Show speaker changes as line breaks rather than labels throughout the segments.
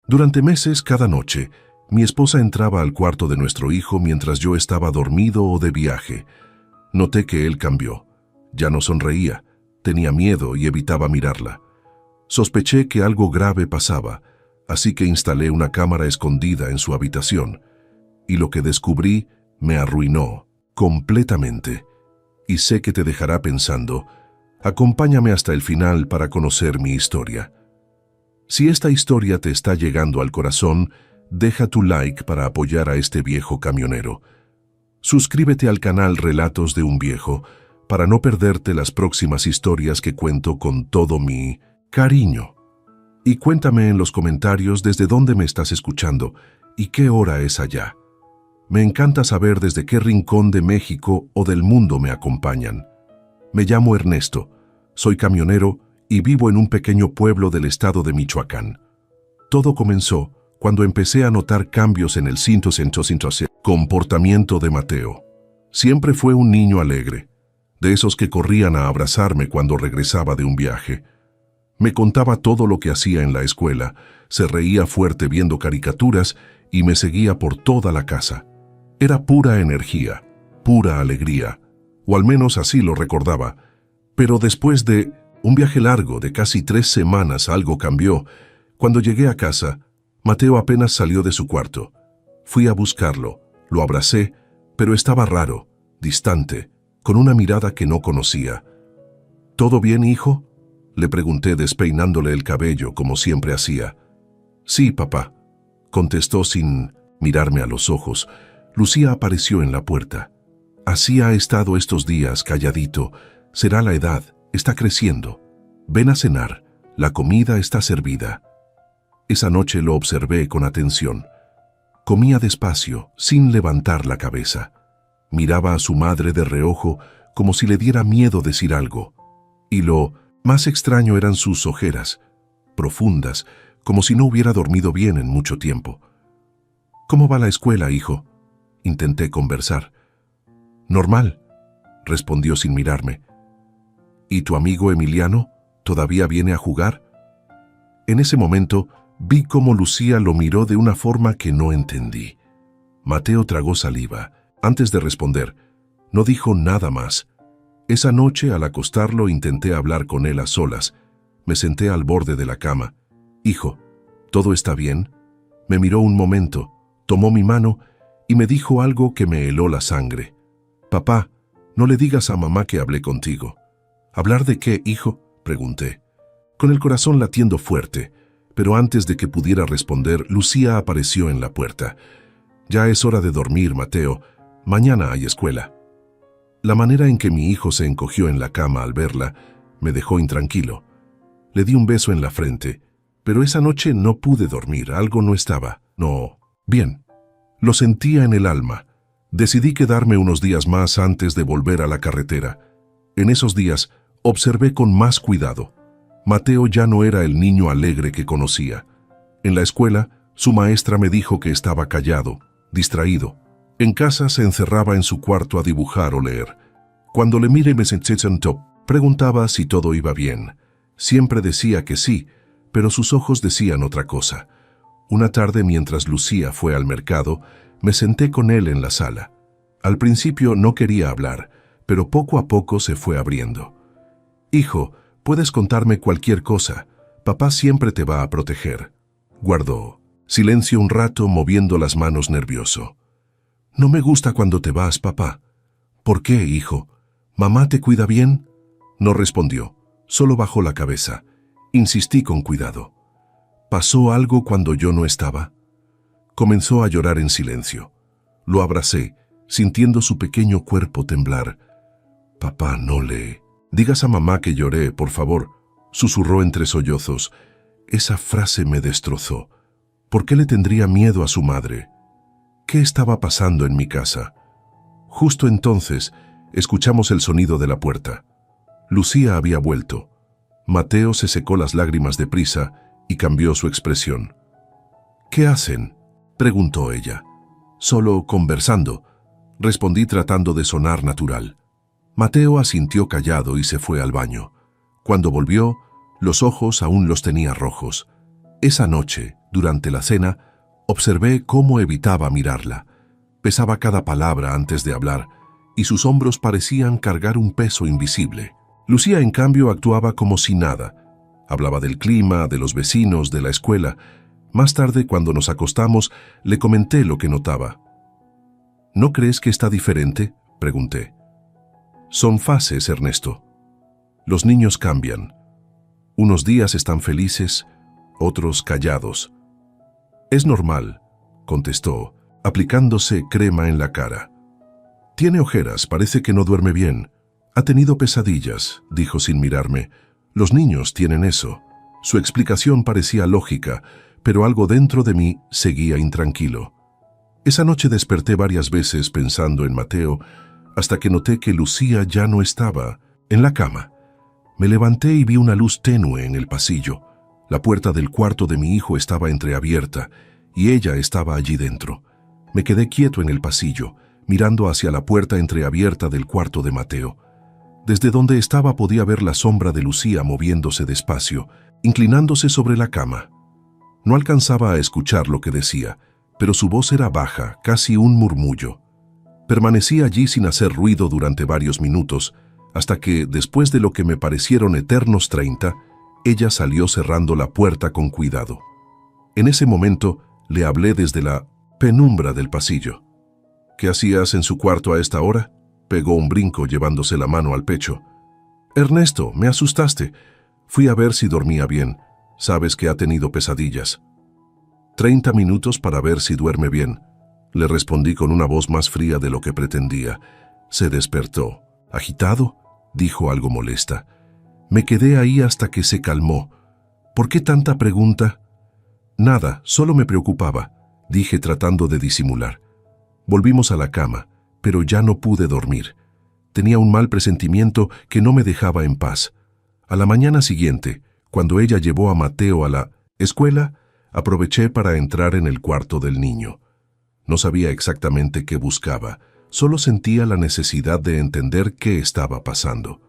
Durante meses, cada noche, mi esposa entraba al cuarto de nuestro hijo mientras yo estaba dormido o de viaje. Noté que él cambió. Ya no sonreía, tenía miedo y evitaba mirarla. Sospeché que algo grave pasaba, así que instalé una cámara escondida en su habitación. Y lo que descubrí me arruinó completamente. Y sé que te dejará pensando. Acompáñame hasta el final para conocer mi historia. Si esta historia te está llegando al corazón, deja tu like para apoyar a este viejo camionero. Suscríbete al canal Relatos de un Viejo para no perderte las próximas historias que cuento con todo mi cariño. Y cuéntame en los comentarios desde dónde me estás escuchando y qué hora es allá. Me encanta saber desde qué rincón de México o del mundo me acompañan. Me llamo Ernesto, soy camionero y vivo en un pequeño pueblo del estado de Michoacán. Todo comenzó cuando empecé a notar cambios en el comportamiento de Mateo. Siempre fue un niño alegre, de esos que corrían a abrazarme cuando regresaba de un viaje. Me contaba todo lo que hacía en la escuela, se reía fuerte viendo caricaturas y me seguía por toda la casa. Era pura energía, pura alegría, o al menos así lo recordaba. Pero después de un viaje largo de casi 3 semanas algo cambió. Cuando llegué a casa, Mateo apenas salió de su cuarto. Fui a buscarlo, lo abracé, pero estaba raro, distante, con una mirada que no conocía. ¿Todo bien, hijo?, le pregunté despeinándole el cabello como siempre hacía. Sí, papá, contestó sin mirarme a los ojos. Lucía apareció en la puerta. Así ha estado estos días, calladito. Será la edad, está creciendo. Ven a cenar, la comida está servida. Esa noche lo observé con atención. Comía despacio, sin levantar la cabeza. Miraba a su madre de reojo como si le diera miedo decir algo. Y lo más extraño eran sus ojeras, profundas, como si no hubiera dormido bien en mucho tiempo. ¿Cómo va la escuela, hijo?, intenté conversar. Normal, respondió sin mirarme. ¿Y tu amigo Emiliano todavía viene a jugar? En ese momento vi cómo Lucía lo miró de una forma que no entendí. Mateo tragó saliva. Antes de responder, no dijo nada más. Esa noche, al acostarlo, intenté hablar con él a solas. Me senté al borde de la cama. Hijo, ¿todo está bien? Me miró un momento, tomó mi mano y me dijo algo que me heló la sangre. Papá, no le digas a mamá que hablé contigo. ¿Hablar de qué, hijo?, pregunté, con el corazón latiendo fuerte, pero antes de que pudiera responder, Lucía apareció en la puerta. Ya es hora de dormir, Mateo. Mañana hay escuela. La manera en que mi hijo se encogió en la cama al verla me dejó intranquilo. Le di un beso en la frente, pero esa noche no pude dormir, algo no estaba. No, bien. Lo sentía en el alma. Decidí quedarme unos días más antes de volver a la carretera. En esos días observé con más cuidado. Mateo ya no era el niño alegre que conocía. En la escuela, su maestra me dijo que estaba callado, distraído. En casa se encerraba en su cuarto a dibujar o leer. Cuando le miré me sentó, preguntaba si todo iba bien. Siempre decía que sí, pero sus ojos decían otra cosa. Una tarde, mientras Lucía fue al mercado, me senté con él en la sala. Al principio no quería hablar, pero poco a poco se fue abriendo. Hijo, puedes contarme cualquier cosa. Papá siempre te va a proteger. Guardó silencio un rato, moviendo las manos nervioso. No me gusta cuando te vas, papá. ¿Por qué, hijo? ¿Mamá te cuida bien? No respondió, solo bajó la cabeza. Insistí con cuidado. ¿Pasó algo cuando yo no estaba? Comenzó a llorar en silencio. Lo abracé, sintiendo su pequeño cuerpo temblar. Papá, no le digas a mamá que lloré, por favor, susurró entre sollozos. Esa frase me destrozó. ¿Por qué le tendría miedo a su madre? ¿Qué estaba pasando en mi casa? Justo entonces, escuchamos el sonido de la puerta. Lucía había vuelto. Mateo se secó las lágrimas deprisa y cambió su expresión. ¿Qué hacen?, preguntó ella. Solo conversando, respondí tratando de sonar natural. Mateo asintió callado y se fue al baño. Cuando volvió, los ojos aún los tenía rojos. Esa noche, durante la cena, observé cómo evitaba mirarla. Pesaba cada palabra antes de hablar, y sus hombros parecían cargar un peso invisible. Lucía, en cambio, actuaba como si nada. Hablaba del clima, de los vecinos, de la escuela. Más tarde, cuando nos acostamos, le comenté lo que notaba. ¿No crees que está diferente?, pregunté. Son fases, Ernesto. Los niños cambian. Unos días están felices, otros callados. Es normal, contestó, aplicándose crema en la cara. Tiene ojeras, parece que no duerme bien. Ha tenido pesadillas, dijo sin mirarme. Los niños tienen eso. Su explicación parecía lógica, pero algo dentro de mí seguía intranquilo. Esa noche desperté varias veces pensando en Mateo, hasta que noté que Lucía ya no estaba en la cama. Me levanté y vi una luz tenue en el pasillo. La puerta del cuarto de mi hijo estaba entreabierta, y ella estaba allí dentro. Me quedé quieto en el pasillo, mirando hacia la puerta entreabierta del cuarto de Mateo. Desde donde estaba podía ver la sombra de Lucía moviéndose despacio, inclinándose sobre la cama. No alcanzaba a escuchar lo que decía, pero su voz era baja, casi un murmullo. Permanecí allí sin hacer ruido durante varios minutos, hasta que, después de lo que me parecieron eternos 30, ella salió cerrando la puerta con cuidado. En ese momento le hablé desde la penumbra del pasillo. ¿Qué hacías en su cuarto a esta hora?, pegó un brinco llevándose la mano al pecho. Ernesto, me asustaste. Fui a ver si dormía bien. Sabes que ha tenido pesadillas. 30 minutos para ver si duerme bien. Le respondí con una voz más fría de lo que pretendía. Se despertó. ¿Agitado?, dijo algo molesta. Me quedé ahí hasta que se calmó. ¿Por qué tanta pregunta? Nada, solo me preocupaba, dije tratando de disimular. Volvimos a la cama, pero ya no pude dormir. Tenía un mal presentimiento que no me dejaba en paz. A la mañana siguiente, cuando ella llevó a Mateo a la escuela, aproveché para entrar en el cuarto del niño. No sabía exactamente qué buscaba, solo sentía la necesidad de entender qué estaba pasando.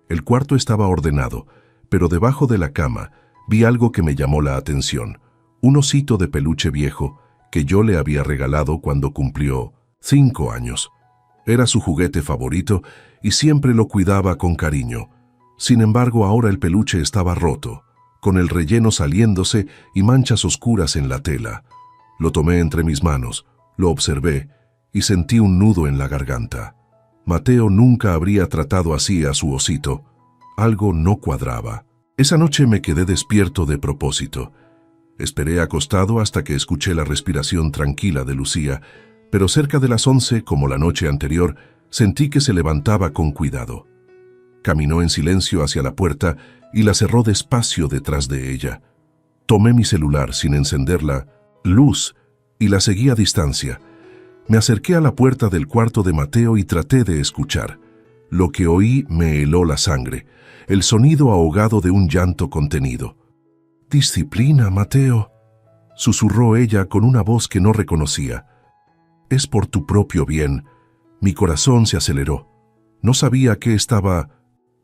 El cuarto estaba ordenado, pero debajo de la cama vi algo que me llamó la atención, un osito de peluche viejo que yo le había regalado cuando cumplió 5 años. Era su juguete favorito y siempre lo cuidaba con cariño. Sin embargo, ahora el peluche estaba roto, con el relleno saliéndose y manchas oscuras en la tela. Lo tomé entre mis manos, lo observé y sentí un nudo en la garganta. Mateo nunca habría tratado así a su osito. Algo no cuadraba. Esa noche me quedé despierto de propósito. Esperé acostado hasta que escuché la respiración tranquila de Lucía, pero cerca de las 11, como la noche anterior, sentí que se levantaba con cuidado. Caminó en silencio hacia la puerta y la cerró despacio detrás de ella. Tomé mi celular sin encender la luz y la seguí a distancia. Me acerqué a la puerta del cuarto de Mateo y traté de escuchar. Lo que oí me heló la sangre, el sonido ahogado de un llanto contenido. «Disciplina, Mateo», susurró ella con una voz que no reconocía. «Es por tu propio bien». Mi corazón se aceleró. No sabía qué estaba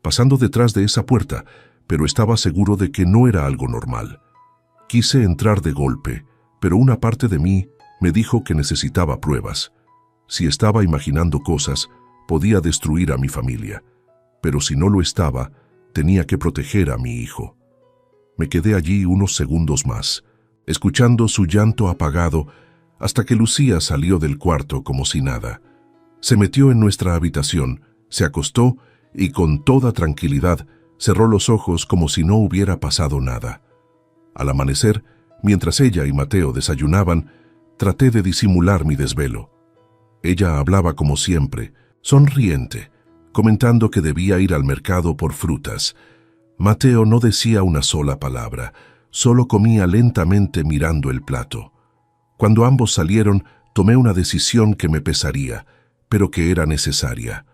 pasando detrás de esa puerta, pero estaba seguro de que no era algo normal. Quise entrar de golpe, pero una parte de mí me dijo que necesitaba pruebas. Si estaba imaginando cosas, podía destruir a mi familia. Pero si no lo estaba, tenía que proteger a mi hijo. Me quedé allí unos segundos más, escuchando su llanto apagado, hasta que Lucía salió del cuarto como si nada. Se metió en nuestra habitación, se acostó y con toda tranquilidad cerró los ojos como si no hubiera pasado nada. Al amanecer, mientras ella y Mateo desayunaban, traté de disimular mi desvelo. Ella hablaba como siempre, sonriente, comentando que debía ir al mercado por frutas. Mateo no decía una sola palabra, solo comía lentamente mirando el plato. Cuando ambos salieron, tomé una decisión que me pesaría, pero que era necesaria.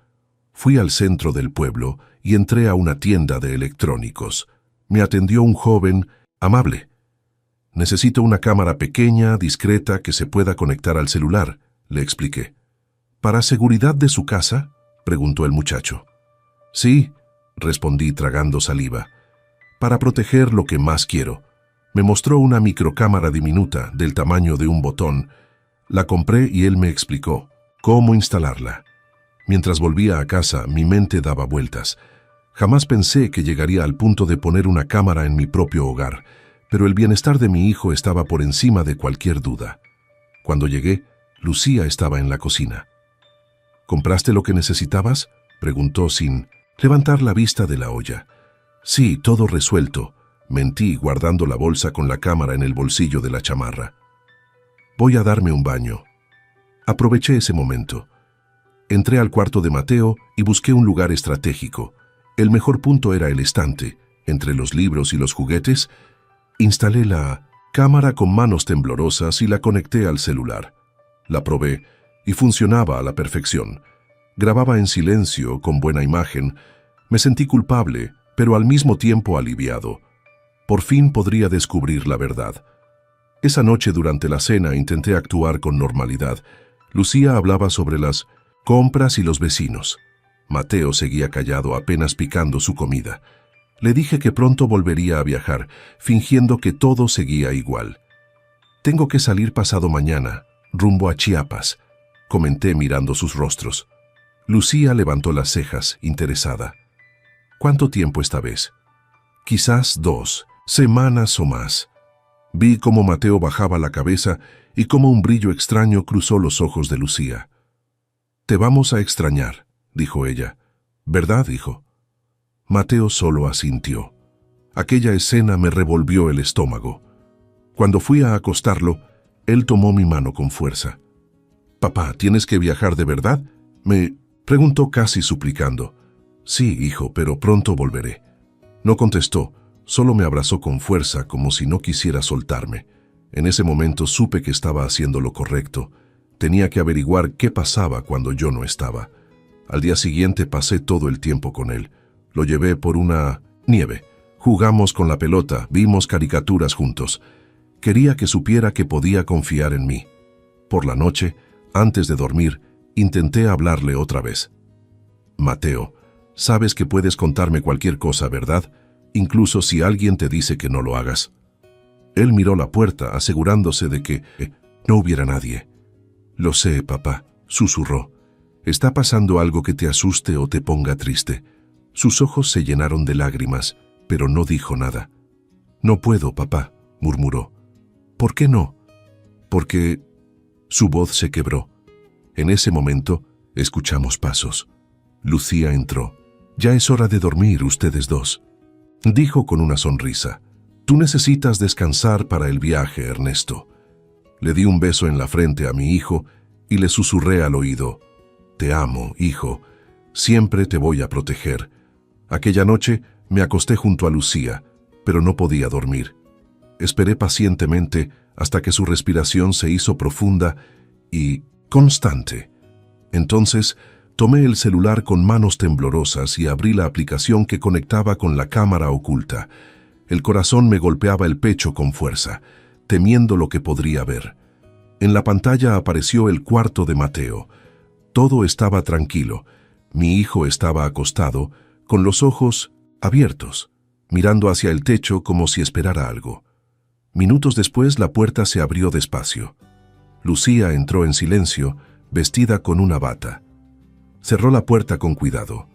Fui al centro del pueblo y entré a una tienda de electrónicos. Me atendió un joven amable. «Necesito una cámara pequeña, discreta, que se pueda conectar al celular», le expliqué. «¿Para seguridad de su casa?», preguntó el muchacho. «Sí», respondí tragando saliva. «Para proteger lo que más quiero. Me mostró una microcámara diminuta del tamaño de un botón. La compré y él me explicó cómo instalarla. Mientras volvía a casa, mi mente daba vueltas. Jamás pensé que llegaría al punto de poner una cámara en mi propio hogar, pero el bienestar de mi hijo estaba por encima de cualquier duda. Cuando llegué, Lucía estaba en la cocina. ¿Compraste lo que necesitabas?, preguntó sin levantar la vista de la olla. Sí, todo resuelto, mentí guardando la bolsa con la cámara en el bolsillo de la chamarra. Voy a darme un baño. Aproveché ese momento. Entré al cuarto de Mateo y busqué un lugar estratégico. El mejor punto era el estante. Entre los libros y los juguetes, instalé la cámara con manos temblorosas y la conecté al celular. La probé y funcionaba a la perfección. Grababa en silencio, con buena imagen. Me sentí culpable, pero al mismo tiempo aliviado. Por fin podría descubrir la verdad. Esa noche durante la cena intenté actuar con normalidad. Lucía hablaba sobre las compras y los vecinos. Mateo seguía callado, apenas picando su comida. Le dije que pronto volvería a viajar, fingiendo que todo seguía igual. Tengo que salir pasado mañana, rumbo a Chiapas, comenté mirando sus rostros. Lucía levantó las cejas, interesada. ¿Cuánto tiempo esta vez? Quizás 2 semanas o más. Vi cómo Mateo bajaba la cabeza y cómo un brillo extraño cruzó los ojos de Lucía. Te vamos a extrañar, dijo ella. ¿Verdad, hijo? Mateo solo asintió. Aquella escena me revolvió el estómago. Cuando fui a acostarlo, él tomó mi mano con fuerza. «Papá, ¿tienes que viajar de verdad?», me preguntó casi suplicando. «Sí, hijo, pero pronto volveré». No contestó, solo me abrazó con fuerza como si no quisiera soltarme. En ese momento supe que estaba haciendo lo correcto. Tenía que averiguar qué pasaba cuando yo no estaba. Al día siguiente pasé todo el tiempo con él. Lo llevé por una nieve. Jugamos con la pelota, vimos caricaturas juntos. Quería que supiera que podía confiar en mí. Por la noche, antes de dormir, intenté hablarle otra vez. «Mateo, sabes que puedes contarme cualquier cosa, ¿verdad? Incluso si alguien te dice que no lo hagas». Él miró la puerta, asegurándose de que no hubiera nadie. «Lo sé, papá», susurró. «¿Está pasando algo que te asuste o te ponga triste?». Sus ojos se llenaron de lágrimas, pero no dijo nada. «No puedo, papá», murmuró. «¿Por qué no?». «Porque…». Su voz se quebró. En ese momento, escuchamos pasos. Lucía entró. «Ya es hora de dormir, ustedes dos», dijo con una sonrisa. «Tú necesitas descansar para el viaje, Ernesto». Le di un beso en la frente a mi hijo y le susurré al oído. «Te amo, hijo. Siempre te voy a proteger». Aquella noche me acosté junto a Lucía, pero no podía dormir. Esperé pacientemente hasta que su respiración se hizo profunda y constante. Entonces tomé el celular con manos temblorosas y abrí la aplicación que conectaba con la cámara oculta. El corazón me golpeaba el pecho con fuerza, temiendo lo que podría ver. En la pantalla apareció el cuarto de Mateo. Todo estaba tranquilo. Mi hijo estaba acostado, con los ojos abiertos, mirando hacia el techo como si esperara algo. Minutos después la puerta se abrió despacio. Lucía entró en silencio, vestida con una bata. Cerró la puerta con cuidado.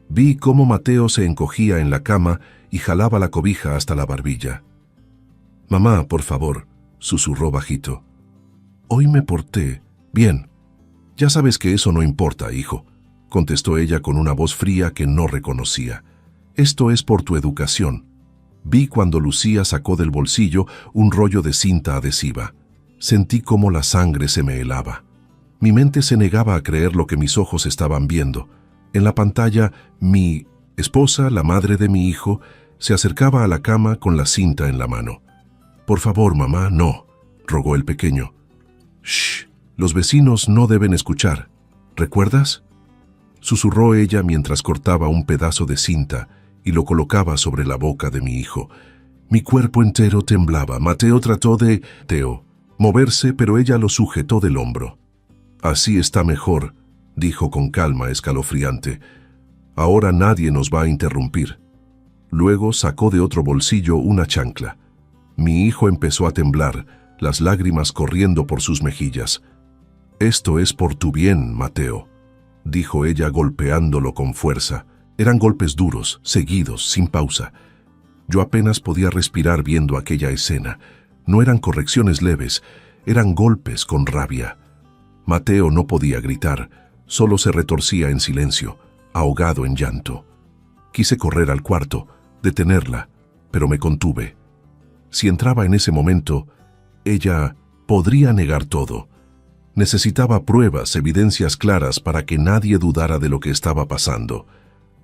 Vi cómo Mateo se encogía en la cama y jalaba la cobija hasta la barbilla. «Mamá, por favor», susurró bajito. «Hoy me porté bien». «Ya sabes que eso no importa, hijo», contestó ella con una voz fría que no reconocía. «Esto es por tu educación». Vi cuando Lucía sacó del bolsillo un rollo de cinta adhesiva. Sentí cómo la sangre se me helaba. Mi mente se negaba a creer lo que mis ojos estaban viendo. En la pantalla, mi esposa, la madre de mi hijo, se acercaba a la cama con la cinta en la mano. «Por favor, mamá, no», rogó el pequeño. «Shh, los vecinos no deben escuchar. ¿Recuerdas?», susurró ella mientras cortaba un pedazo de cinta y lo colocaba sobre la boca de mi hijo. Mi cuerpo entero temblaba. Mateo trató de moverse, pero ella lo sujetó del hombro. «Así está mejor», dijo con calma escalofriante. «Ahora nadie nos va a interrumpir». Luego sacó de otro bolsillo una chancla. Mi hijo empezó a temblar, las lágrimas corriendo por sus mejillas. «Esto es por tu bien, Mateo», dijo ella golpeándolo con fuerza. Eran golpes duros, seguidos, sin pausa. Yo apenas podía respirar viendo aquella escena. No eran correcciones leves, eran golpes con rabia. Mateo no podía gritar, solo se retorcía en silencio, ahogado en llanto. Quise correr al cuarto, detenerla, pero me contuve. Si entraba en ese momento, ella podría negar todo. Necesitaba pruebas, evidencias claras para que nadie dudara de lo que estaba pasando.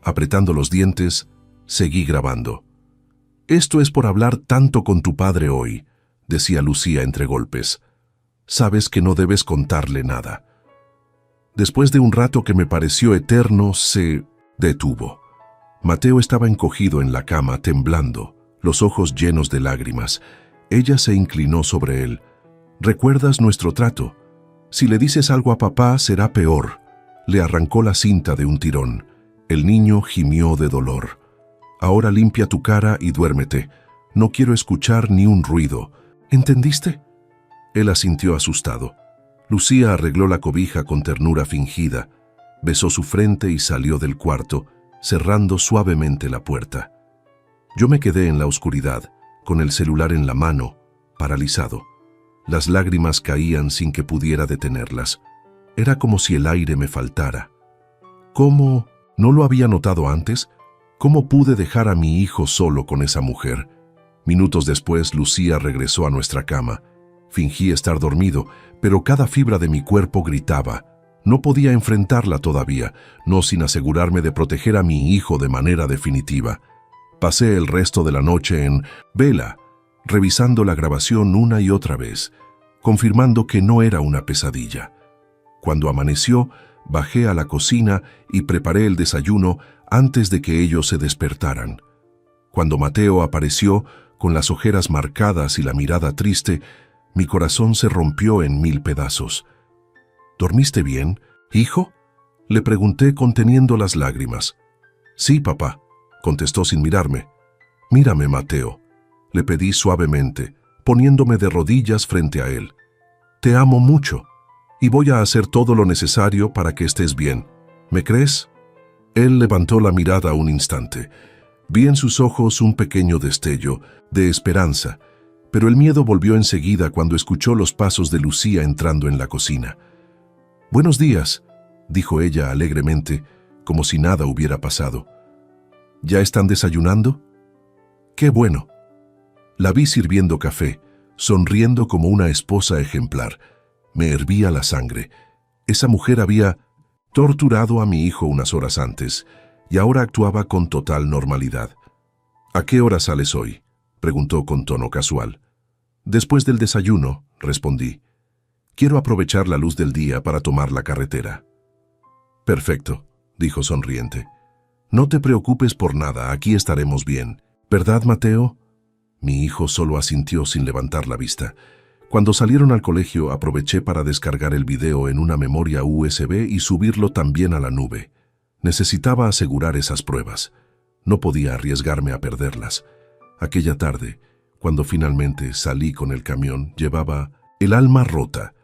Apretando los dientes, seguí grabando. «Esto es por hablar tanto con tu padre hoy», decía Lucía entre golpes. «Sabes que no debes contarle nada». Después de un rato que me pareció eterno, se detuvo. Mateo estaba encogido en la cama, temblando, los ojos llenos de lágrimas. Ella se inclinó sobre él. «¿Recuerdas nuestro trato? Si le dices algo a papá, será peor». Le arrancó la cinta de un tirón. El niño gimió de dolor. «Ahora limpia tu cara y duérmete. No quiero escuchar ni un ruido. ¿Entendiste?» Él asintió asustado. Lucía arregló la cobija con ternura fingida, besó su frente y salió del cuarto, cerrando suavemente la puerta. Yo me quedé en la oscuridad, con el celular en la mano, paralizado. Las lágrimas caían sin que pudiera detenerlas. Era como si el aire me faltara. ¿Cómo no lo había notado antes? ¿Cómo pude dejar a mi hijo solo con esa mujer? Minutos después, Lucía regresó a nuestra cama. Fingí estar dormido, pero cada fibra de mi cuerpo gritaba. No podía enfrentarla todavía, no sin asegurarme de proteger a mi hijo de manera definitiva. Pasé el resto de la noche en vela, revisando la grabación una y otra vez, confirmando que no era una pesadilla. Cuando amaneció, bajé a la cocina y preparé el desayuno antes de que ellos se despertaran. Cuando Mateo apareció, con las ojeras marcadas y la mirada triste, mi corazón se rompió en 1000 pedazos. «¿Dormiste bien, hijo?», le pregunté conteniendo las lágrimas. «Sí, papá», contestó sin mirarme. «Mírame, Mateo», le pedí suavemente, poniéndome de rodillas frente a él. «Te amo mucho y voy a hacer todo lo necesario para que estés bien. ¿Me crees?». Él levantó la mirada un instante. Vi en sus ojos un pequeño destello de esperanza, pero el miedo volvió enseguida cuando escuchó los pasos de Lucía entrando en la cocina. «Buenos días», dijo ella alegremente, como si nada hubiera pasado. «¿Ya están desayunando?». «Qué bueno». La vi sirviendo café, sonriendo como una esposa ejemplar. Me hervía la sangre. Esa mujer había torturado a mi hijo unas horas antes y ahora actuaba con total normalidad. «¿A qué hora sales hoy?», preguntó con tono casual. «Después del desayuno», respondí. «Quiero aprovechar la luz del día para tomar la carretera». «Perfecto», dijo sonriente. «No te preocupes por nada, aquí estaremos bien. ¿Verdad, Mateo?». Mi hijo solo asintió sin levantar la vista. Cuando salieron al colegio, aproveché para descargar el video en una memoria USB y subirlo también a la nube. Necesitaba asegurar esas pruebas. No podía arriesgarme a perderlas. Aquella tarde, cuando finalmente salí con el camión, llevaba el alma rota.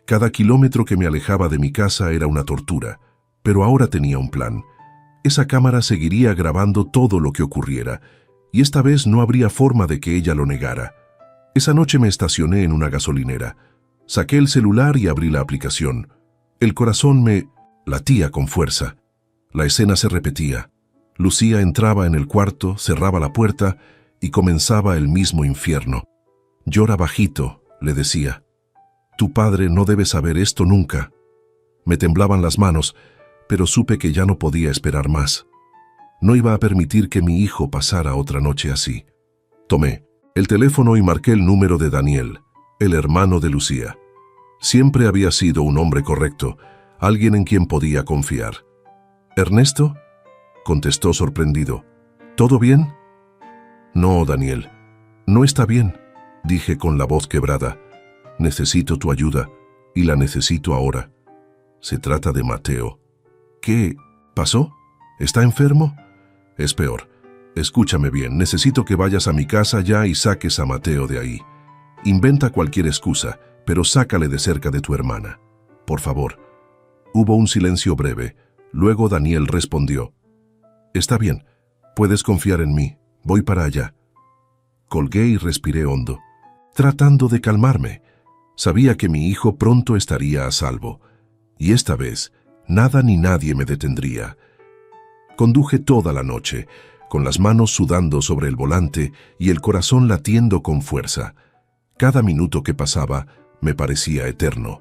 Cada kilómetro que me alejaba de mi casa era una tortura, pero ahora tenía un plan. Esa cámara seguiría grabando todo lo que ocurriera, y esta vez no habría forma de que ella lo negara. Esa noche me estacioné en una gasolinera. Saqué el celular y abrí la aplicación. El corazón me latía con fuerza. La escena se repetía. Lucía entraba en el cuarto, cerraba la puerta y comenzaba el mismo infierno. «Llora bajito», le decía. «Tu padre no debe saber esto nunca». Me temblaban las manos, pero supe que ya no podía esperar más. No iba a permitir que mi hijo pasara otra noche así. Tomé el teléfono y marqué el número de Daniel, el hermano de Lucía. Siempre había sido un hombre correcto, alguien en quien podía confiar. «¿Ernesto?», contestó sorprendido. «¿Todo bien?». «No, Daniel, no está bien», dije con la voz quebrada. «Necesito tu ayuda, y la necesito ahora. Se trata de Mateo». «¿Qué pasó? ¿Está enfermo?». «Es peor. Escúchame bien, necesito que vayas a mi casa ya y saques a Mateo de ahí. Inventa cualquier excusa, pero sácale de cerca de tu hermana. Por favor. Hubo un silencio breve. Luego Daniel respondió. Está bien, puedes confiar en mí. Voy para allá. Colgué y respiré hondo, tratando de calmarme. Sabía que mi hijo pronto estaría a salvo. Y esta vez, nada ni nadie me detendría. Conduje toda la noche, con las manos sudando sobre el volante y el corazón latiendo con fuerza. Cada minuto que pasaba me parecía eterno.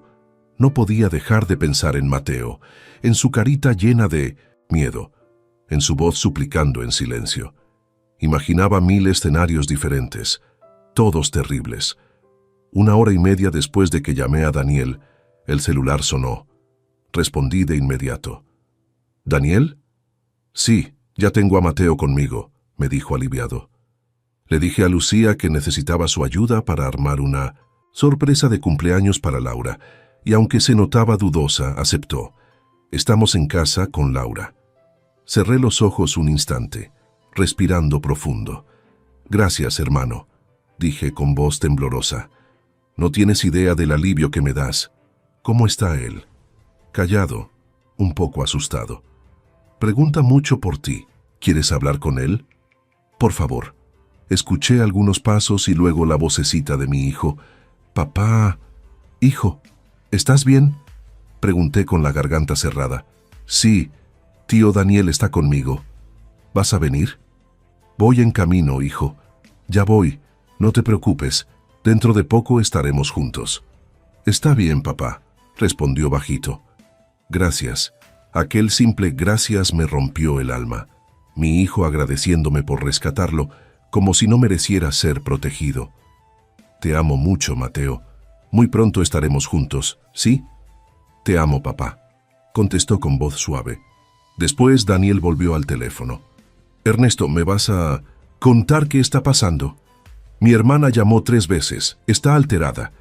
No podía dejar de pensar en Mateo, en su carita llena de miedo, en su voz suplicando en silencio. Imaginaba 1000 escenarios diferentes, todos terribles. 1 hora y media después de que llamé a Daniel, el celular sonó. Respondí de inmediato. ¿Daniel? Sí, ya tengo a Mateo conmigo, me dijo aliviado. Le dije a Lucía que necesitaba su ayuda para armar una sorpresa de cumpleaños para Laura, y aunque se notaba dudosa, aceptó. Estamos en casa con Laura. Cerré los ojos un instante, respirando profundo. Gracias, hermano, dije con voz temblorosa. No tienes idea del alivio que me das. ¿Cómo está él? Callado, un poco asustado. Pregunta mucho por ti. ¿Quieres hablar con él? Por favor. Escuché algunos pasos y luego la vocecita de mi hijo. Papá. Hijo, ¿estás bien? Pregunté con la garganta cerrada. Sí, tío Daniel está conmigo. ¿Vas a venir? Voy en camino, hijo. Ya voy. No te preocupes. Dentro de poco estaremos juntos. Está bien, papá, respondió bajito. Gracias. Aquel simple gracias me rompió el alma. Mi hijo agradeciéndome por rescatarlo, como si no mereciera ser protegido. Te amo mucho, Mateo. Muy pronto estaremos juntos, ¿sí? Te amo, papá, contestó con voz suave. Después Daniel volvió al teléfono. Ernesto, ¿me vas a contar qué está pasando? Mi hermana llamó 3 veces. Está alterada.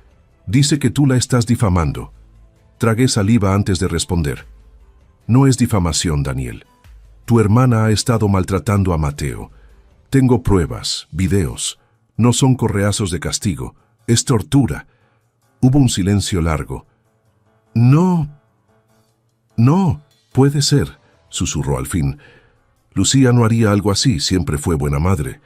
Dice que tú la estás difamando. Tragué saliva antes de responder. No es difamación, Daniel. Tu hermana ha estado maltratando a Mateo. Tengo pruebas, videos. No son correazos de castigo. Es tortura. Hubo un silencio largo. No, puede ser, susurró al fin. Lucía no haría algo así, siempre fue buena madre.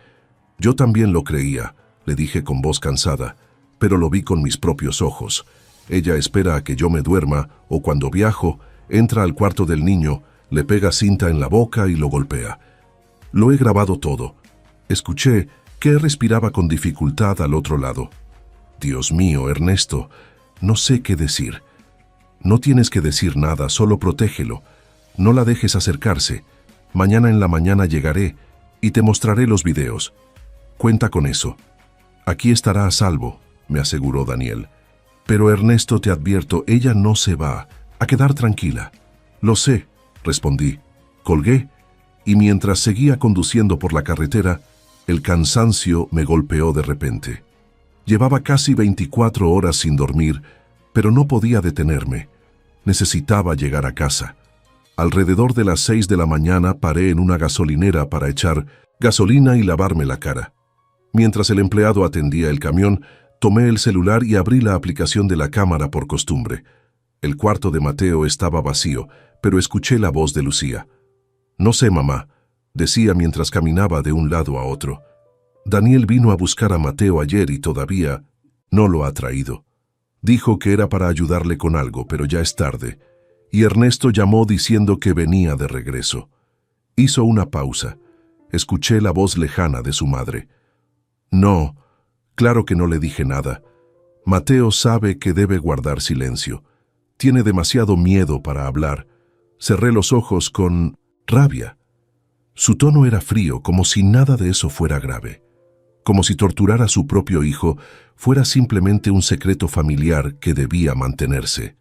Yo también lo creía, le dije con voz cansada, pero lo vi con mis propios ojos. Ella espera a que yo me duerma o cuando viajo, entra al cuarto del niño, le pega cinta en la boca y lo golpea. Lo he grabado todo. Escuché que respiraba con dificultad al otro lado. Dios mío, Ernesto, no sé qué decir. No tienes que decir nada, solo protégelo. No la dejes acercarse. Mañana en la mañana llegaré y te mostraré los videos. Cuenta con eso. Aquí estará a salvo, me aseguró Daniel. Pero Ernesto, te advierto, ella no se va a quedar tranquila. Lo sé, respondí. Colgué y mientras seguía conduciendo por la carretera, el cansancio me golpeó de repente. Llevaba casi 24 horas sin dormir, pero no podía detenerme. Necesitaba llegar a casa. Alrededor de las 6 de la mañana paré en una gasolinera para echar gasolina y lavarme la cara. Mientras el empleado atendía el camión, tomé el celular y abrí la aplicación de la cámara por costumbre. El cuarto de Mateo estaba vacío, pero escuché la voz de Lucía. No sé, mamá, decía mientras caminaba de un lado a otro. Daniel vino a buscar a Mateo ayer y todavía no lo ha traído. Dijo que era para ayudarle con algo, pero ya es tarde. Y Ernesto llamó diciendo que venía de regreso. Hizo una pausa. Escuché la voz lejana de su madre. No, claro que no le dije nada. Mateo sabe que debe guardar silencio. Tiene demasiado miedo para hablar. Cerré los ojos con rabia. Su tono era frío, como si nada de eso fuera grave. Como si torturar a su propio hijo fuera simplemente un secreto familiar que debía mantenerse.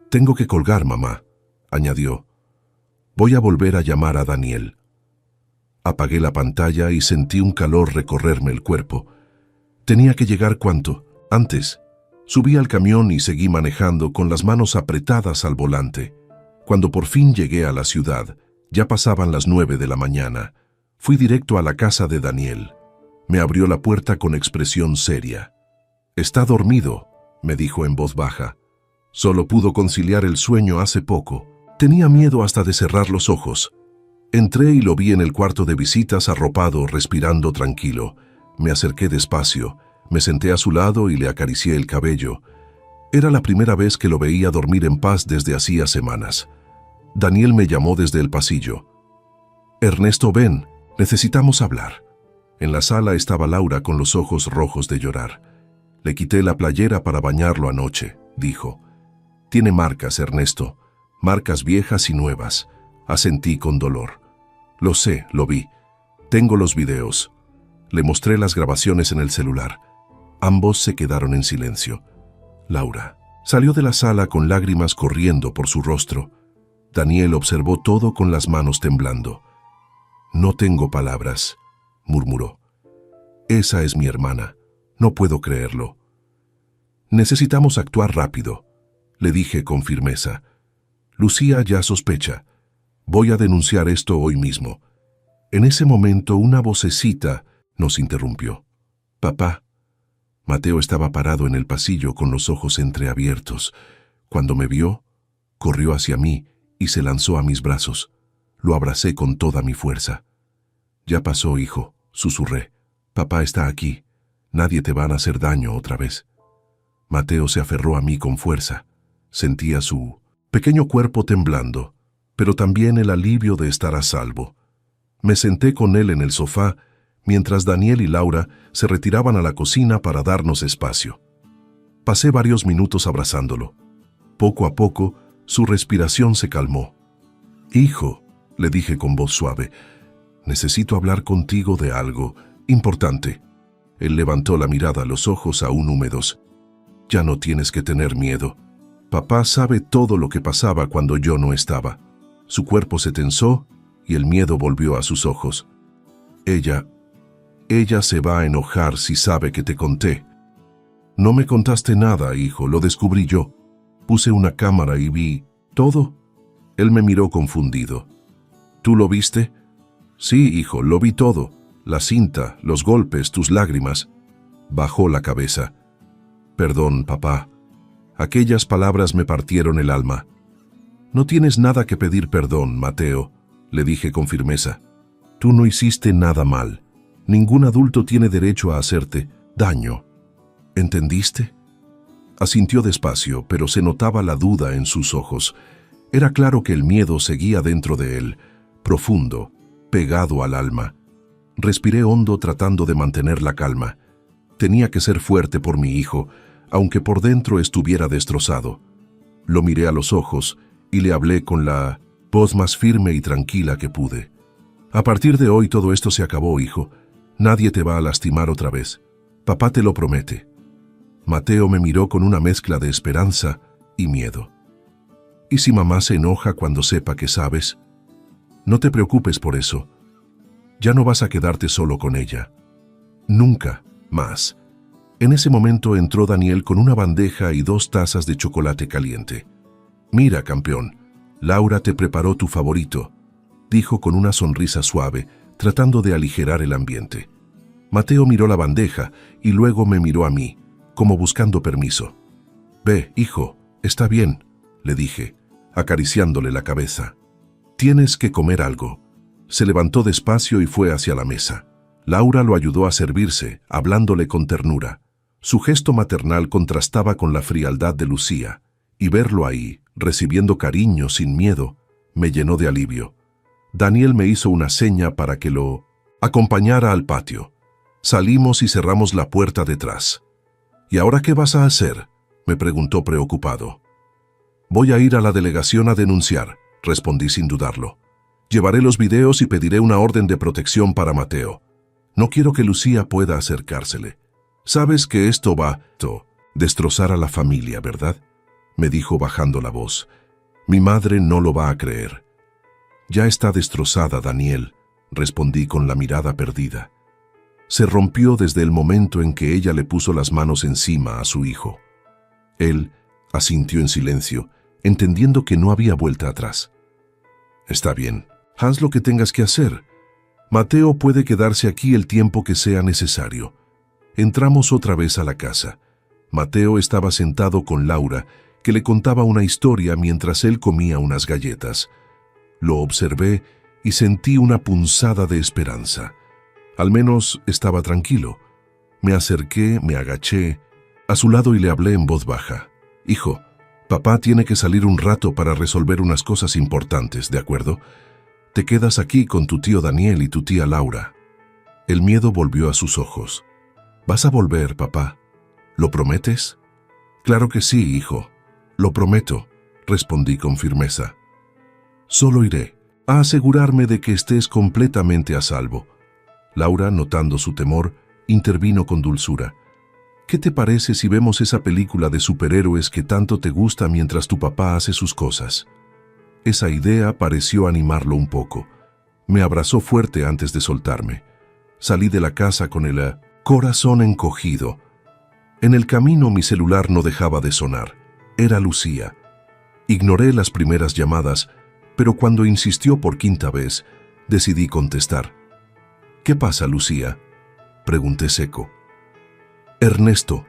Tengo que colgar, mamá, añadió. Voy a volver a llamar a Daniel. Apagué la pantalla y sentí un calor recorrerme el cuerpo. Tenía que llegar cuanto antes. Subí al camión y seguí manejando con las manos apretadas al volante. Cuando por fin llegué a la ciudad, ya pasaban las 9 de la mañana. Fui directo a la casa de Daniel. Me abrió la puerta con expresión seria. «Está dormido», me dijo en voz baja. Solo pudo conciliar el sueño hace poco. Tenía miedo hasta de cerrar los ojos. Entré y lo vi en el cuarto de visitas arropado, respirando tranquilo. Me acerqué despacio, me senté a su lado y le acaricié el cabello. Era la primera vez que lo veía dormir en paz desde hacía semanas. Daniel me llamó desde el pasillo. «Ernesto, ven, necesitamos hablar». En la sala estaba Laura con los ojos rojos de llorar. «Le quité la playera para bañarlo anoche», dijo. «Tiene marcas, Ernesto, marcas viejas y nuevas». Asentí con dolor. «Lo sé, lo vi. Tengo los videos». Le mostré las grabaciones en el celular. Ambos se quedaron en silencio. Laura salió de la sala con lágrimas corriendo por su rostro. Daniel observó todo con las manos temblando. «No tengo palabras», murmuró. «Esa es mi hermana. No puedo creerlo». «Necesitamos actuar rápido», le dije con firmeza. «Lucía ya sospecha. Voy a denunciar esto hoy mismo». En ese momento una vocecita nos interrumpió. «Papá». Mateo estaba parado en el pasillo con los ojos entreabiertos. Cuando me vio, corrió hacia mí y se lanzó a mis brazos. Lo abracé con toda mi fuerza. «Ya pasó, hijo», susurré. «Papá está aquí. Nadie te va a hacer daño otra vez». Mateo se aferró a mí con fuerza. Sentía su pequeño cuerpo temblando, pero también el alivio de estar a salvo. Me senté con él en el sofá, mientras Daniel y Laura se retiraban a la cocina para darnos espacio. Pasé varios minutos abrazándolo. Poco a poco, su respiración se calmó. «Hijo», le dije con voz suave, «necesito hablar contigo de algo importante». Él levantó la mirada, los ojos aún húmedos. «Ya no tienes que tener miedo. Papá sabe todo lo que pasaba cuando yo no estaba». Su cuerpo se tensó y el miedo volvió a sus ojos. Ella se va a enojar si sabe que te conté». «No me contaste nada, hijo, lo descubrí yo. Puse una cámara y vi todo». Él me miró confundido. «¿Tú lo viste?» «Sí, hijo, lo vi todo. La cinta, los golpes, tus lágrimas». Bajó la cabeza. «Perdón, papá. Aquellas palabras me partieron el alma». «No tienes nada que pedir perdón, Mateo», le dije con firmeza. «Tú no hiciste nada mal. Ningún adulto tiene derecho a hacerte daño. ¿Entendiste?» Asintió despacio, pero se notaba la duda en sus ojos. Era claro que el miedo seguía dentro de él, profundo, pegado al alma. Respiré hondo tratando de mantener la calma. Tenía que ser fuerte por mi hijo, aunque por dentro estuviera destrozado. Lo miré a los ojos y le hablé con la voz más firme y tranquila que pude. «A partir de hoy todo esto se acabó, hijo. Nadie te va a lastimar otra vez. Papá te lo promete». Mateo me miró con una mezcla de esperanza y miedo. «¿Y si mamá se enoja cuando sepa que sabes?» «No te preocupes por eso. Ya no vas a quedarte solo con ella. Nunca más». En ese momento entró Daniel con una bandeja y 2 tazas de chocolate caliente. «Mira, campeón, Laura te preparó tu favorito», dijo con una sonrisa suave, tratando de aligerar el ambiente. Mateo miró la bandeja y luego me miró a mí, como buscando permiso. «Ve, hijo, está bien», le dije, acariciándole la cabeza. «Tienes que comer algo». Se levantó despacio y fue hacia la mesa. Laura lo ayudó a servirse, hablándole con ternura. Su gesto maternal contrastaba con la frialdad de Lucía, y verlo ahí, recibiendo cariño sin miedo, me llenó de alivio. Daniel me hizo una seña para que lo acompañara al patio. Salimos y cerramos la puerta detrás. «¿Y ahora qué vas a hacer?», me preguntó preocupado. «Voy a ir a la delegación a denunciar», respondí sin dudarlo. «Llevaré los videos y pediré una orden de protección para Mateo. No quiero que Lucía pueda acercársele. Sabes que esto va a destrozar a la familia, ¿verdad?», me dijo bajando la voz. «Mi madre no lo va a creer». «Ya está destrozada, Daniel», respondí con la mirada perdida. Se rompió desde el momento en que ella le puso las manos encima a su hijo. Él asintió en silencio, entendiendo que no había vuelta atrás. «Está bien, haz lo que tengas que hacer». Mateo puede quedarse aquí el tiempo que sea necesario. Entramos otra vez a la casa. Mateo estaba sentado con Laura, que le contaba una historia mientras él comía unas galletas. Lo observé y sentí una punzada de esperanza. Al menos estaba tranquilo. Me acerqué, me agaché a su lado y le hablé en voz baja. «Hijo, papá tiene que salir un rato para resolver unas cosas importantes, ¿de acuerdo? Te quedas aquí con tu tío Daniel y tu tía Laura». El miedo volvió a sus ojos. «¿Vas a volver, papá? ¿Lo prometes?» «Claro que sí, hijo. Lo prometo», respondí con firmeza. «Solo iré a asegurarme de que estés completamente a salvo». Laura, notando su temor, intervino con dulzura. «¿Qué te parece si vemos esa película de superhéroes que tanto te gusta mientras tu papá hace sus cosas?» Esa idea pareció animarlo un poco. Me abrazó fuerte antes de soltarme. Salí de la casa con el corazón encogido. En el camino mi celular no dejaba de sonar. Era Lucía. Ignoré las primeras llamadas, pero cuando insistió por quinta vez, decidí contestar. «¿Qué pasa, Lucía?», pregunté seco. «Ernesto,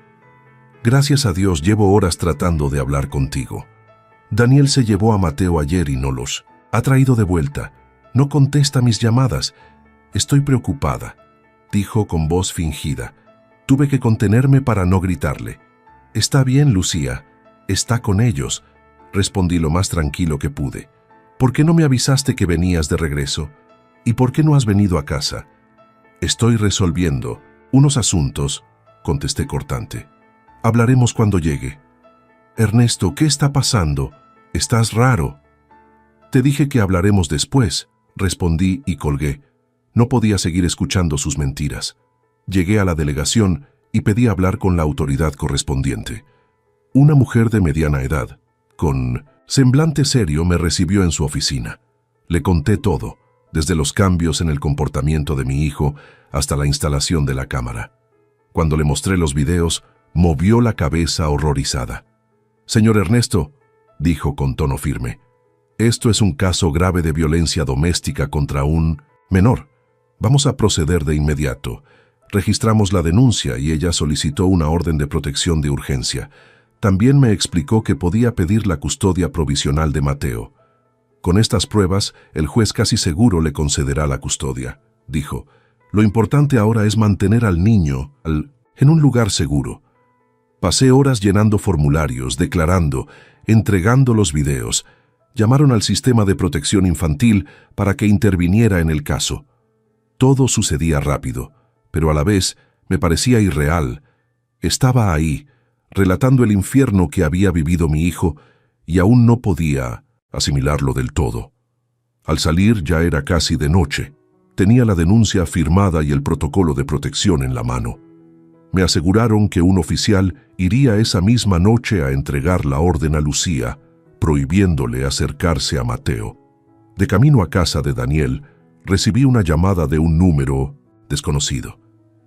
gracias a Dios llevo horas tratando de hablar contigo. Daniel se llevó a Mateo ayer y no los ha traído de vuelta. No contesta mis llamadas. Estoy preocupada», dijo con voz fingida. Tuve que contenerme para no gritarle. «Está bien, Lucía. Está con ellos», respondí lo más tranquilo que pude. «¿Por qué no me avisaste que venías de regreso? ¿Y por qué no has venido a casa?» «Estoy resolviendo unos asuntos», contesté cortante. «Hablaremos cuando llegue». «Ernesto, ¿qué está pasando? Estás raro». «Te dije que hablaremos después», respondí y colgué. No podía seguir escuchando sus mentiras. Llegué a la delegación y pedí hablar con la autoridad correspondiente. Una mujer de mediana edad, con semblante serio, me recibió en su oficina. Le conté todo, desde los cambios en el comportamiento de mi hijo hasta la instalación de la cámara. Cuando le mostré los videos, movió la cabeza horrorizada. «Señor Ernesto», dijo con tono firme, «esto es un caso grave de violencia doméstica contra un menor. Vamos a proceder de inmediato. Registramos la denuncia y ella solicitó una orden de protección de urgencia. También me explicó que podía pedir la custodia provisional de Mateo. Con estas pruebas, el juez casi seguro le concederá la custodia», dijo. «Lo importante ahora es mantener al niño en un lugar seguro». Pasé horas llenando formularios, declarando, entregando los videos. Llamaron al sistema de protección infantil para que interviniera en el caso. Todo sucedía rápido, pero a la vez me parecía irreal. Estaba ahí, relatando el infierno que había vivido mi hijo, y aún no podía asimilarlo del todo. Al salir ya era casi de noche. Tenía la denuncia firmada y el protocolo de protección en la mano. Me aseguraron que un oficial iría esa misma noche a entregar la orden a Lucía, prohibiéndole acercarse a Mateo. De camino a casa de Daniel, recibí una llamada de un número desconocido.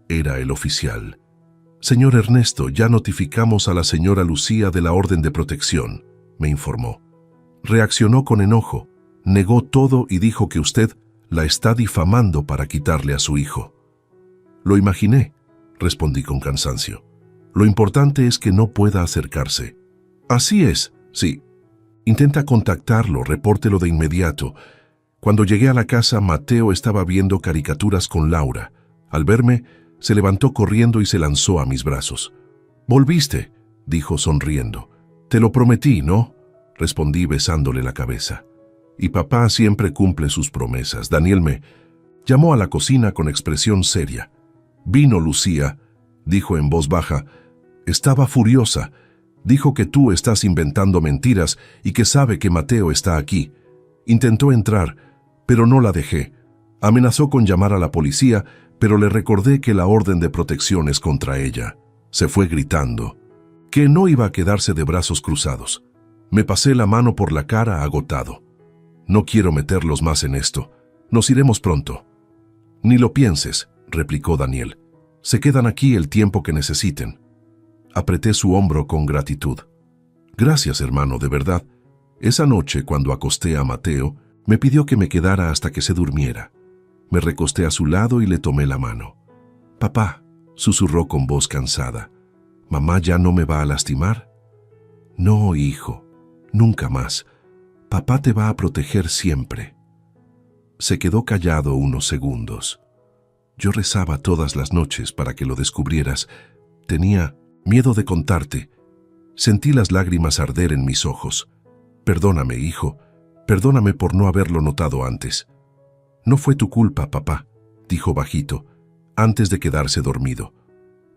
Era el oficial. «Señor Ernesto, ya notificamos a la señora Lucía de la orden de protección», me informó. Reaccionó con enojo, negó todo y dijo que usted la está difamando para quitarle a su hijo. «Lo imaginé», respondí con cansancio. «Lo importante es que no pueda acercarse». «Así es, sí. Intenta contactarlo, repórtelo de inmediato». Cuando llegué a la casa, Mateo estaba viendo caricaturas con Laura. Al verme, se levantó corriendo y se lanzó a mis brazos. «¿Volviste?», dijo sonriendo. «Te lo prometí, ¿no?», respondí besándole la cabeza. «Y papá siempre cumple sus promesas». Daniel me llamó a la cocina con expresión seria. «Vino Lucía», dijo en voz baja. «Estaba furiosa. Dijo que tú estás inventando mentiras y que sabe que Mateo está aquí. Intentó entrar, pero no la dejé. Amenazó con llamar a la policía, pero le recordé que la orden de protección es contra ella». Se fue gritando. Que no iba a quedarse de brazos cruzados. Me pasé la mano por la cara agotado. «No quiero meterlos más en esto. Nos iremos pronto». «Ni lo pienses», replicó Daniel. «Se quedan aquí el tiempo que necesiten». Apreté su hombro con gratitud. «Gracias, hermano, de verdad». Esa noche, cuando acosté a Mateo, me pidió que me quedara hasta que se durmiera. Me recosté a su lado y le tomé la mano. «Papá», susurró con voz cansada, «¿mamá ya no me va a lastimar?» «No, hijo, nunca más. Papá te va a proteger siempre». Se quedó callado unos segundos. Yo rezaba todas las noches para que lo descubrieras. Tenía miedo de contarte. Sentí las lágrimas arder en mis ojos. «Perdóname, hijo. Perdóname por no haberlo notado antes». «No fue tu culpa, papá», dijo bajito, antes de quedarse dormido.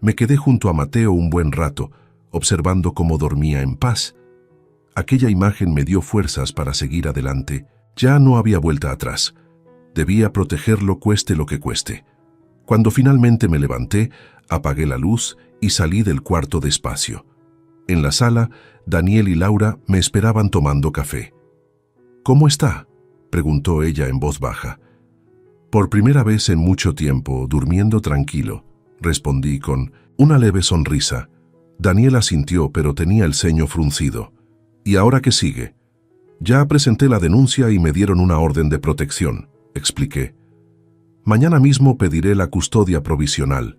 Me quedé junto a Mateo un buen rato, observando cómo dormía en paz. Aquella imagen me dio fuerzas para seguir adelante. Ya no había vuelta atrás. Debía protegerlo cueste lo que cueste. Cuando finalmente me levanté, apagué la luz y salí del cuarto despacio. En la sala, Daniel y Laura me esperaban tomando café. «¿Cómo está?», preguntó ella en voz baja. «Por primera vez en mucho tiempo, durmiendo tranquilo», respondí con una leve sonrisa. Daniel asintió, pero tenía el ceño fruncido. «¿Y ahora qué sigue?». «Ya presenté la denuncia y me dieron una orden de protección», expliqué. «Mañana mismo pediré la custodia provisional.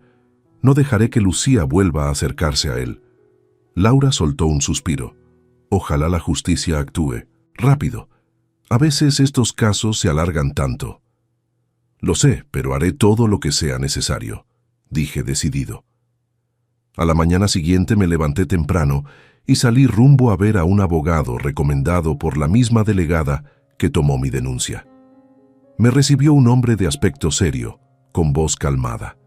No dejaré que Lucía vuelva a acercarse a él». Laura soltó un suspiro. «Ojalá la justicia actúe. Rápido. A veces estos casos se alargan tanto». «Lo sé, pero haré todo lo que sea necesario», dije decidido. A la mañana siguiente me levanté temprano y salí rumbo a ver a un abogado recomendado por la misma delegada que tomó mi denuncia. Me recibió un hombre de aspecto serio, con voz calmada.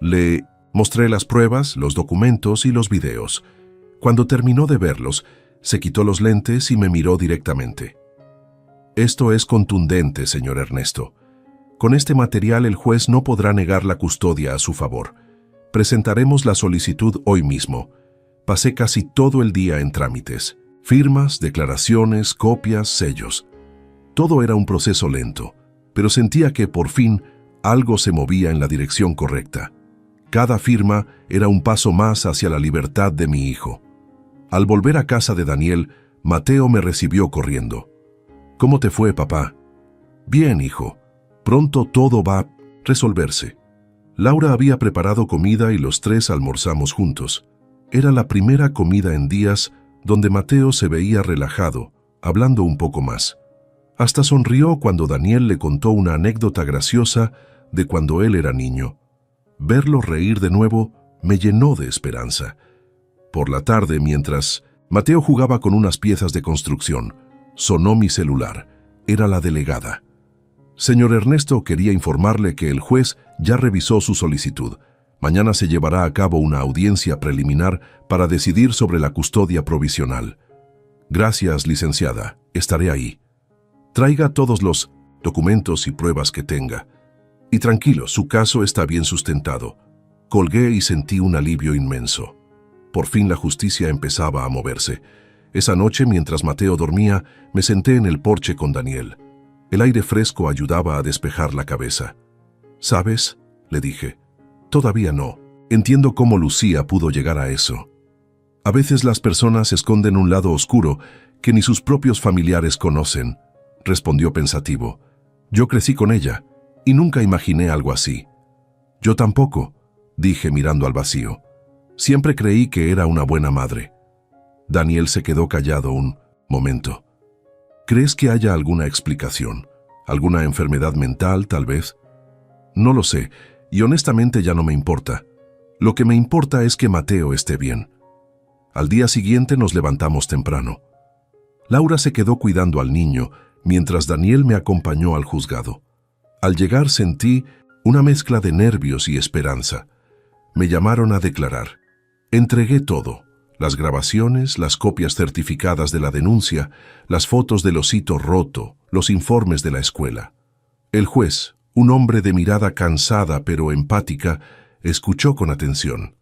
Le mostré las pruebas, los documentos y los videos. Cuando terminó de verlos, se quitó los lentes y me miró directamente. «Esto es contundente, señor Ernesto. Con este material el juez no podrá negar la custodia a su favor. Presentaremos la solicitud hoy mismo. Pasé casi todo el día en trámites. Firmas, declaraciones, copias, sellos. Todo era un proceso lento, pero sentía que, por fin, algo se movía en la dirección correcta. Cada firma era un paso más hacia la libertad de mi hijo. Al volver a casa de Daniel, Mateo me recibió corriendo. «¿Cómo te fue, papá?». «Bien, hijo. Pronto todo va a resolverse». Laura había preparado comida y los tres almorzamos juntos. Era la primera comida en días donde Mateo se veía relajado, hablando un poco más. Hasta sonrió cuando Daniel le contó una anécdota graciosa de cuando él era niño. Verlo reír de nuevo me llenó de esperanza. Por la tarde, mientras Mateo jugaba con unas piezas de construcción, sonó mi celular. Era la delegada. «Señor Ernesto, quería informarle que el juez ya revisó su solicitud. Mañana se llevará a cabo una audiencia preliminar para decidir sobre la custodia provisional». «Gracias, licenciada. Estaré ahí. Traiga todos los documentos y pruebas que tenga. Y tranquilo, su caso está bien sustentado». Colgué y sentí un alivio inmenso. Por fin la justicia empezaba a moverse. Esa noche, mientras Mateo dormía, me senté en el porche con Daniel. El aire fresco ayudaba a despejar la cabeza. «¿Sabes?», le dije. «Todavía no. Entiendo cómo Lucía pudo llegar a eso. A veces las personas esconden un lado oscuro que ni sus propios familiares conocen», respondió pensativo. «Yo crecí con ella y nunca imaginé algo así». «Yo tampoco», dije mirando al vacío. «Siempre creí que era una buena madre». Daniel se quedó callado un momento. «¿Crees que haya alguna explicación? ¿Alguna enfermedad mental, tal vez?» «No lo sé, y honestamente ya no me importa. Lo que me importa es que Mateo esté bien». Al día siguiente nos levantamos temprano. Laura se quedó cuidando al niño, mientras Daniel me acompañó al juzgado. Al llegar sentí una mezcla de nervios y esperanza. Me llamaron a declarar. Entregué todo. Las grabaciones, las copias certificadas de la denuncia, las fotos del osito roto, los informes de la escuela. El juez, un hombre de mirada cansada pero empática, escuchó con atención.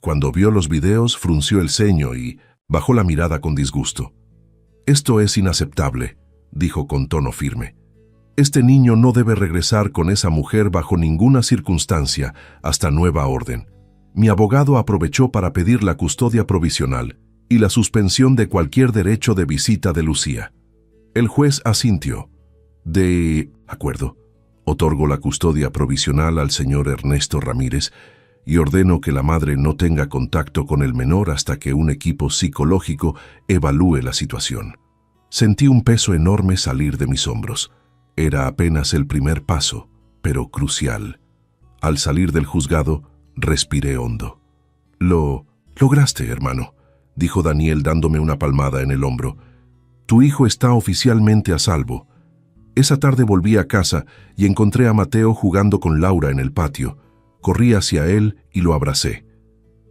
Cuando vio los videos, frunció el ceño y bajó la mirada con disgusto. «Esto es inaceptable», dijo con tono firme. «Este niño no debe regresar con esa mujer bajo ninguna circunstancia hasta nueva orden». Mi abogado aprovechó para pedir la custodia provisional y la suspensión de cualquier derecho de visita de Lucía. El juez asintió. «De acuerdo. Otorgo la custodia provisional al señor Ernesto Ramírez y ordeno que la madre no tenga contacto con el menor hasta que un equipo psicológico evalúe la situación. Sentí un peso enorme salir de mis hombros. Era apenas el primer paso, pero crucial. Al salir del juzgado, respiré hondo. Lo lograste, hermano, dijo Daniel dándome una palmada en el hombro. Tu hijo está oficialmente a salvo. Esa tarde volví a casa y encontré a Mateo jugando con Laura en el patio. Corrí hacia él y lo abracé.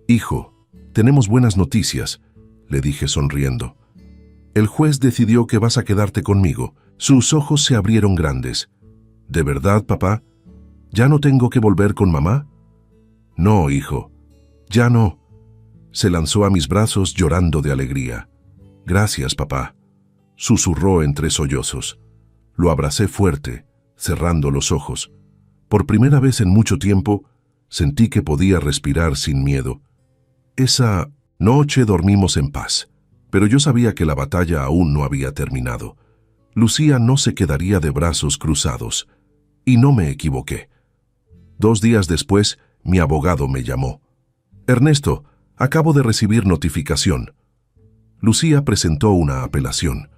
Hijo, tenemos buenas noticias, le dije sonriendo. El juez decidió que vas a quedarte conmigo. Sus ojos se abrieron grandes. ¿De verdad, papá? ¿Ya no tengo que volver con mamá? No, hijo, ya no. Se lanzó a mis brazos llorando de alegría. Gracias, papá, susurró entre sollozos. Lo abracé fuerte, cerrando los ojos. Por primera vez en mucho tiempo, sentí que podía respirar sin miedo. Esa noche dormimos en paz, pero yo sabía que la batalla aún no había terminado. Lucía no se quedaría de brazos cruzados, y no me equivoqué. 2 días después, mi abogado me llamó. Ernesto, acabo de recibir notificación. Lucía presentó una apelación.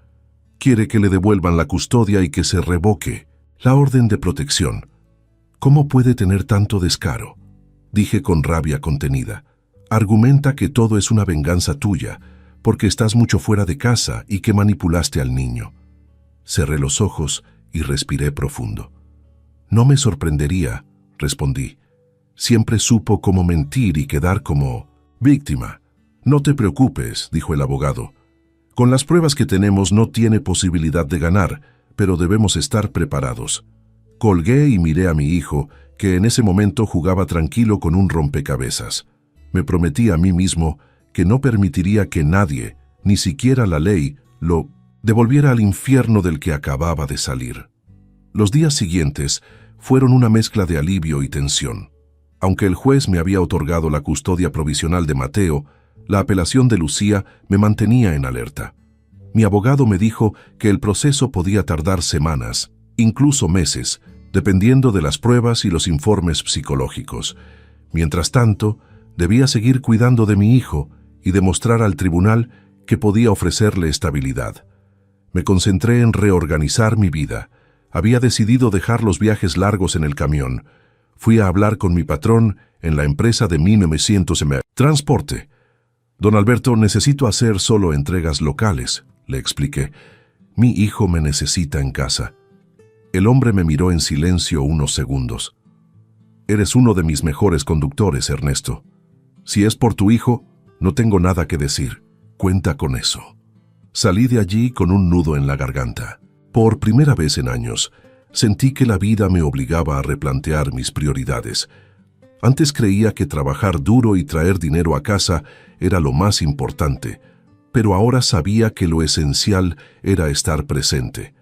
Quiere que le devuelvan la custodia y que se revoque la orden de protección. ¿Cómo puede tener tanto descaro?, dije con rabia contenida. Argumenta que todo es una venganza tuya, porque estás mucho fuera de casa y que manipulaste al niño. Cerré los ojos y respiré profundo. No me sorprendería, respondí. Siempre supo cómo mentir y quedar como víctima. No te preocupes, dijo el abogado. Con las pruebas que tenemos no tiene posibilidad de ganar, pero debemos estar preparados. Colgué y miré a mi hijo, que en ese momento jugaba tranquilo con un rompecabezas. Me prometí a mí mismo que no permitiría que nadie, ni siquiera la ley, lo devolviera al infierno del que acababa de salir. Los días siguientes fueron una mezcla de alivio y tensión. Aunque el juez me había otorgado la custodia provisional de Mateo, la apelación de Lucía me mantenía en alerta. Mi abogado me dijo que el proceso podía tardar semanas, incluso meses, dependiendo de las pruebas y los informes psicológicos. Mientras tanto, debía seguir cuidando de mi hijo y demostrar al tribunal que podía ofrecerle estabilidad. Me concentré en reorganizar mi vida. Había decidido dejar los viajes largos en el camión. Fui a hablar con mi patrón en la empresa de 1900 Transporte. Don Alberto, necesito hacer solo entregas locales, le expliqué. Mi hijo me necesita en casa. El hombre me miró en silencio unos segundos. Eres uno de mis mejores conductores, Ernesto. Si es por tu hijo, no tengo nada que decir. Cuenta con eso. Salí de allí con un nudo en la garganta. Por primera vez en años, sentí que la vida me obligaba a replantear mis prioridades. Antes creía que trabajar duro y traer dinero a casa era lo más importante, pero ahora sabía que lo esencial era estar presente.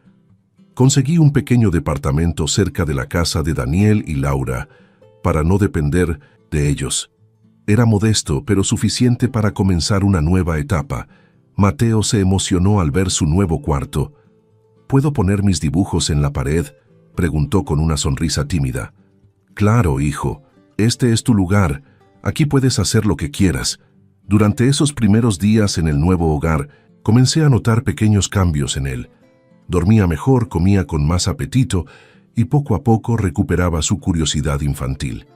Conseguí un pequeño departamento cerca de la casa de Daniel y Laura, para no depender de ellos. Era modesto, pero suficiente para comenzar una nueva etapa. Mateo se emocionó al ver su nuevo cuarto. ¿Puedo poner mis dibujos en la pared?, preguntó con una sonrisa tímida. Claro, hijo, este es tu lugar. Aquí puedes hacer lo que quieras. Durante esos primeros días en el nuevo hogar, comencé a notar pequeños cambios en él. Dormía mejor, comía con más apetito y poco a poco recuperaba su curiosidad infantil.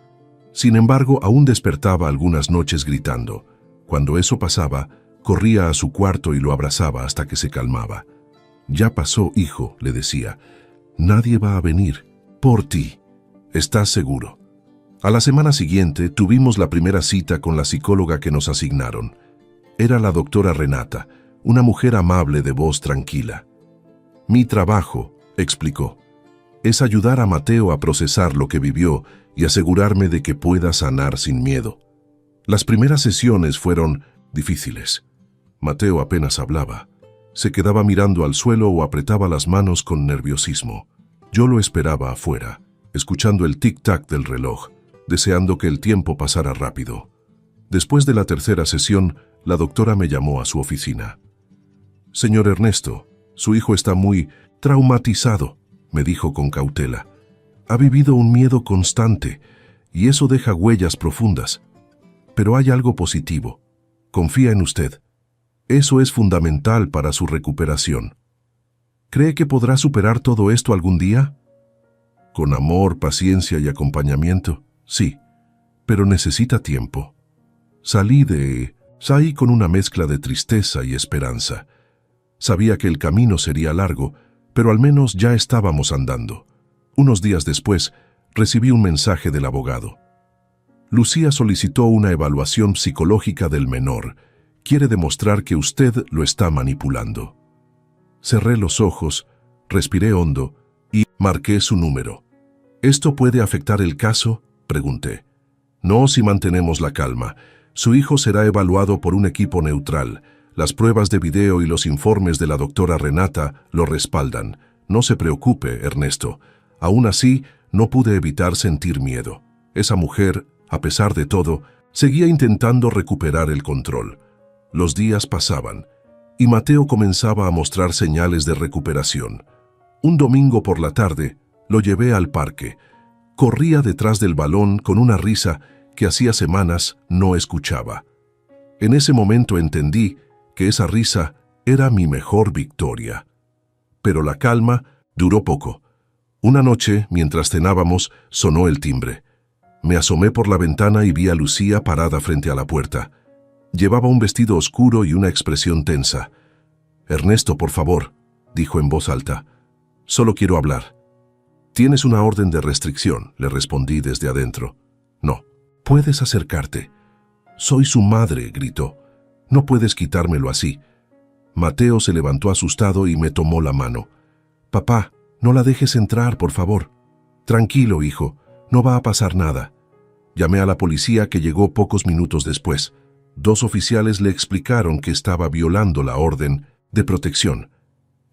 Sin embargo, aún despertaba algunas noches gritando. Cuando eso pasaba, corría a su cuarto y lo abrazaba hasta que se calmaba. Ya pasó, hijo, le decía. Nadie va a venir por ti. ¿Estás seguro? A la semana siguiente tuvimos la primera cita con la psicóloga que nos asignaron. Era la doctora Renata, una mujer amable de voz tranquila. Mi trabajo, explicó, es ayudar a Mateo a procesar lo que vivió y asegurarme de que pueda sanar sin miedo. Las primeras sesiones fueron difíciles. Mateo apenas hablaba. Se quedaba mirando al suelo o apretaba las manos con nerviosismo. Yo lo esperaba afuera, escuchando el tic-tac del reloj, deseando que el tiempo pasara rápido. Después de la tercera sesión, la doctora me llamó a su oficina. Señor Ernesto, su hijo está muy traumatizado, me dijo con cautela. Ha vivido un miedo constante y eso deja huellas profundas. Pero hay algo positivo. Confía en usted. Eso es fundamental para su recuperación. ¿Cree que podrá superar todo esto algún día? Con amor, paciencia y acompañamiento, sí, pero necesita tiempo. Salí con una mezcla de tristeza y esperanza. Sabía que el camino sería largo, pero al menos ya estábamos andando. Unos días después, recibí un mensaje del abogado. Lucía solicitó una evaluación psicológica del menor. Quiere demostrar que usted lo está manipulando. Cerré los ojos, respiré hondo y marqué su número. ¿Esto puede afectar el caso?, pregunté. No, si mantenemos la calma. Su hijo será evaluado por un equipo neutral. Las pruebas de video y los informes de la doctora Renata lo respaldan. No se preocupe, Ernesto. Aún así, no pude evitar sentir miedo. Esa mujer, a pesar de todo, seguía intentando recuperar el control. Los días pasaban, y Mateo comenzaba a mostrar señales de recuperación. Un domingo por la tarde, lo llevé al parque. Corría detrás del balón con una risa que hacía semanas no escuchaba. En ese momento entendí que esa risa era mi mejor victoria. Pero la calma duró poco. Una noche, mientras cenábamos, sonó el timbre. Me asomé por la ventana y vi a Lucía parada frente a la puerta. Llevaba un vestido oscuro y una expresión tensa. «Ernesto, por favor», dijo en voz alta. «Solo quiero hablar». «Tienes una orden de restricción», le respondí desde adentro. «No, puedes acercarte». «Soy su madre», gritó. «No puedes quitármelo así». Mateo se levantó asustado y me tomó la mano. «Papá, no la dejes entrar, por favor». «Tranquilo, hijo, no va a pasar nada». Llamé a la policía, que llegó pocos minutos después. 2 oficiales le explicaron que estaba violando la orden de protección.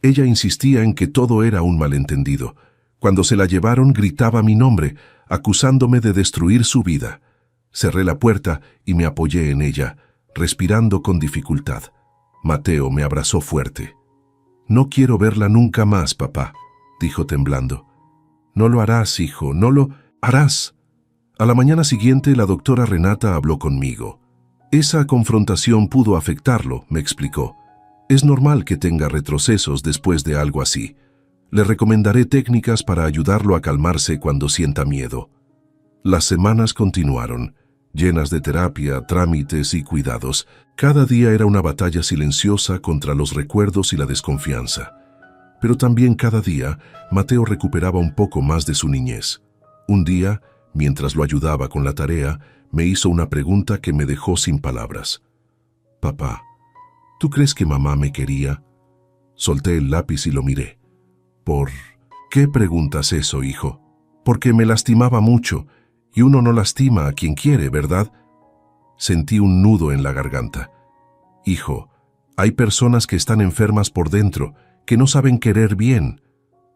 Ella insistía en que todo era un malentendido. Cuando se la llevaron, gritaba mi nombre, acusándome de destruir su vida. Cerré la puerta y me apoyé en ella, respirando con dificultad. Mateo me abrazó fuerte. «No quiero verla nunca más, papá», dijo temblando. «No lo harás, hijo, no lo harás». A la mañana siguiente, la doctora Renata habló conmigo. Esa confrontación pudo afectarlo, me explicó. Es normal que tenga retrocesos después de algo así. Le recomendaré técnicas para ayudarlo a calmarse cuando sienta miedo. Las semanas continuaron, llenas de terapia, trámites y cuidados. Cada día era una batalla silenciosa contra los recuerdos y la desconfianza. Pero también cada día, Mateo recuperaba un poco más de su niñez. Un día, mientras lo ayudaba con la tarea, me hizo una pregunta que me dejó sin palabras. «Papá, ¿tú crees que mamá me quería?» Solté el lápiz y lo miré. «¿Por qué preguntas eso, hijo?» «Porque me lastimaba mucho, y uno no lastima a quien quiere, ¿verdad?» Sentí un nudo en la garganta. «Hijo, hay personas que están enfermas por dentro, que no saben querer bien,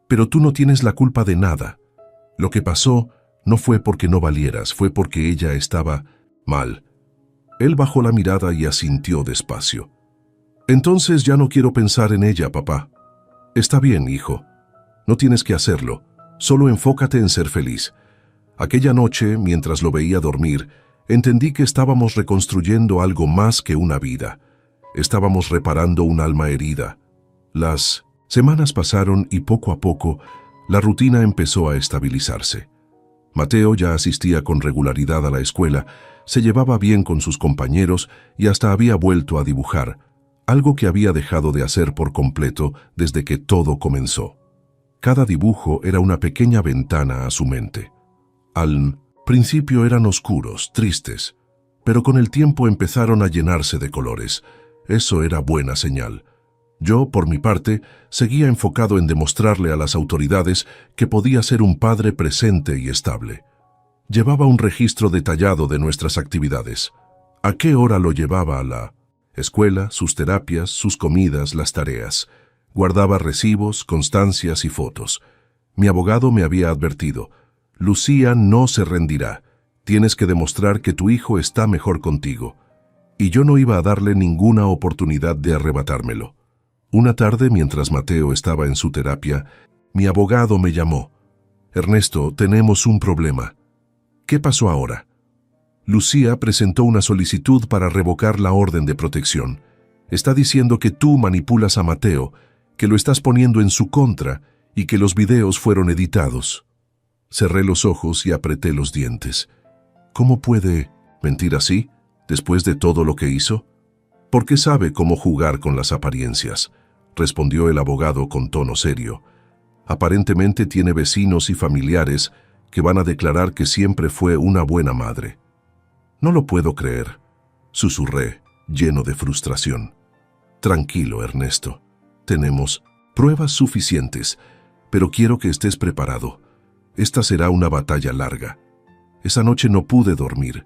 pero tú no tienes la culpa de nada. Lo que pasó no fue porque no valieras, fue porque ella estaba mal». Él bajó la mirada y asintió despacio. «Entonces ya no quiero pensar en ella, papá». «Está bien, hijo. No tienes que hacerlo. Solo enfócate en ser feliz». Aquella noche, mientras lo veía dormir, entendí que estábamos reconstruyendo algo más que una vida. Estábamos reparando un alma herida. Las semanas pasaron y poco a poco la rutina empezó a estabilizarse. Mateo ya asistía con regularidad a la escuela, se llevaba bien con sus compañeros y hasta había vuelto a dibujar, algo que había dejado de hacer por completo desde que todo comenzó. Cada dibujo era una pequeña ventana a su mente. Al principio eran oscuros, tristes, pero con el tiempo empezaron a llenarse de colores. Eso era buena señal. Yo, por mi parte, seguía enfocado en demostrarle a las autoridades que podía ser un padre presente y estable. Llevaba un registro detallado de nuestras actividades. A qué hora lo llevaba a la escuela, sus terapias, sus comidas, las tareas. Guardaba recibos, constancias y fotos. Mi abogado me había advertido: «Lucía no se rendirá. Tienes que demostrar que tu hijo está mejor contigo». Y yo no iba a darle ninguna oportunidad de arrebatármelo. Una tarde, mientras Mateo estaba en su terapia, mi abogado me llamó. Ernesto, tenemos un problema. ¿Qué pasó ahora? Lucía presentó una solicitud para revocar la orden de protección. Está diciendo que tú manipulas a Mateo, que lo estás poniendo en su contra y que los videos fueron editados. Cerré los ojos y apreté los dientes. ¿Cómo puede mentir así, después de todo lo que hizo? Porque sabe cómo jugar con las apariencias, respondió el abogado con tono serio. Aparentemente tiene vecinos y familiares que van a declarar que siempre fue una buena madre. No lo puedo creer, susurré, lleno de frustración. Tranquilo, Ernesto. Tenemos pruebas suficientes, pero quiero que estés preparado. Esta será una batalla larga. Esa noche no pude dormir.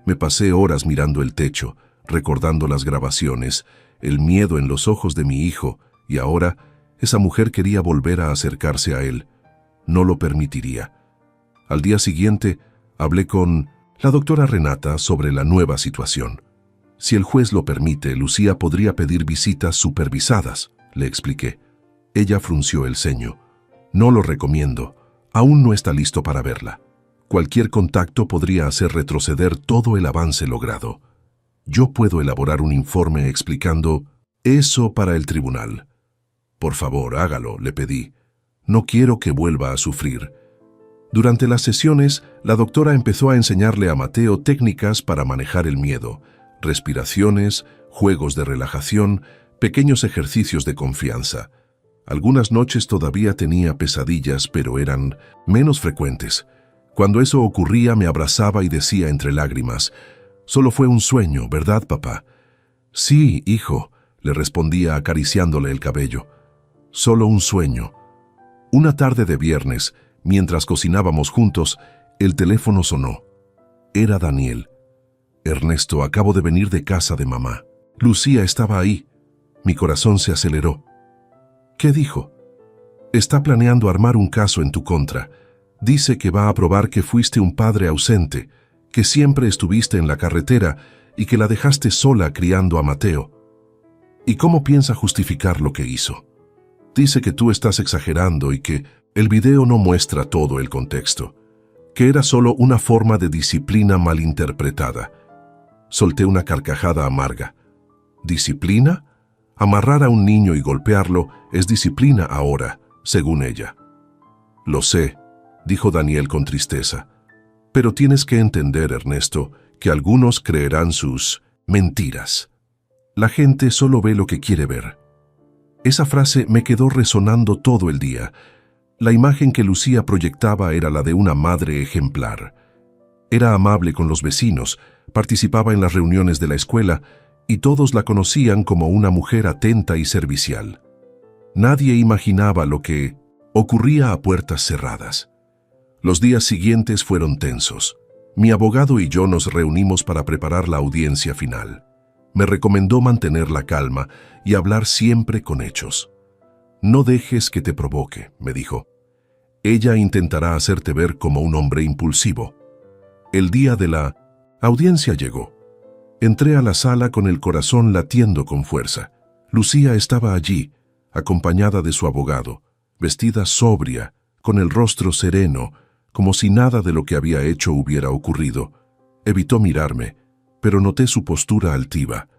Me pasé horas mirando el techo, recordando las grabaciones, el miedo en los ojos de mi hijo, y ahora esa mujer quería volver a acercarse a él. No lo permitiría. Al día siguiente, hablé con la doctora Renata sobre la nueva situación. Si el juez lo permite, Lucía podría pedir visitas supervisadas, le expliqué. Ella frunció el ceño. No lo recomiendo. Aún no está listo para verla. Cualquier contacto podría hacer retroceder todo el avance logrado. Yo puedo elaborar un informe explicando eso para el tribunal. Por favor, hágalo, le pedí. No quiero que vuelva a sufrir. Durante las sesiones, la doctora empezó a enseñarle a Mateo técnicas para manejar el miedo, respiraciones, juegos de relajación, pequeños ejercicios de confianza. Algunas noches todavía tenía pesadillas, pero eran menos frecuentes. Cuando eso ocurría, me abrazaba y decía entre lágrimas, «Solo fue un sueño, ¿verdad, papá?» «Sí, hijo», le respondía acariciándole el cabello. «Solo un sueño». Una tarde de viernes, mientras cocinábamos juntos, el teléfono sonó. Era Daniel. «Ernesto, acabo de venir de casa de mamá. Lucía estaba ahí». Mi corazón se aceleró. «¿Qué dijo?» «Está planeando armar un caso en tu contra. Dice que va a probar que fuiste un padre ausente, que siempre estuviste en la carretera y que la dejaste sola criando a Mateo. ¿Y cómo piensa justificar lo que hizo? Dice que tú estás exagerando y que el video no muestra todo el contexto, que era solo una forma de disciplina malinterpretada». Solté una carcajada amarga. ¿Disciplina? Amarrar a un niño y golpearlo es disciplina ahora, según ella. «Lo sé», dijo Daniel con tristeza. «Pero tienes que entender, Ernesto, que algunos creerán sus mentiras. La gente solo ve lo que quiere ver». Esa frase me quedó resonando todo el día. La imagen que Lucía proyectaba era la de una madre ejemplar. Era amable con los vecinos, participaba en las reuniones de la escuela y todos la conocían como una mujer atenta y servicial. Nadie imaginaba lo que ocurría a puertas cerradas. Los días siguientes fueron tensos. Mi abogado y yo nos reunimos para preparar la audiencia final. Me recomendó mantener la calma y hablar siempre con hechos. «No dejes que te provoque», me dijo. «Ella intentará hacerte ver como un hombre impulsivo». El día de la audiencia llegó. Entré a la sala con el corazón latiendo con fuerza. Lucía estaba allí, acompañada de su abogado, vestida sobria, con el rostro sereno, como si nada de lo que había hecho hubiera ocurrido. Evitó mirarme, pero noté su postura altiva.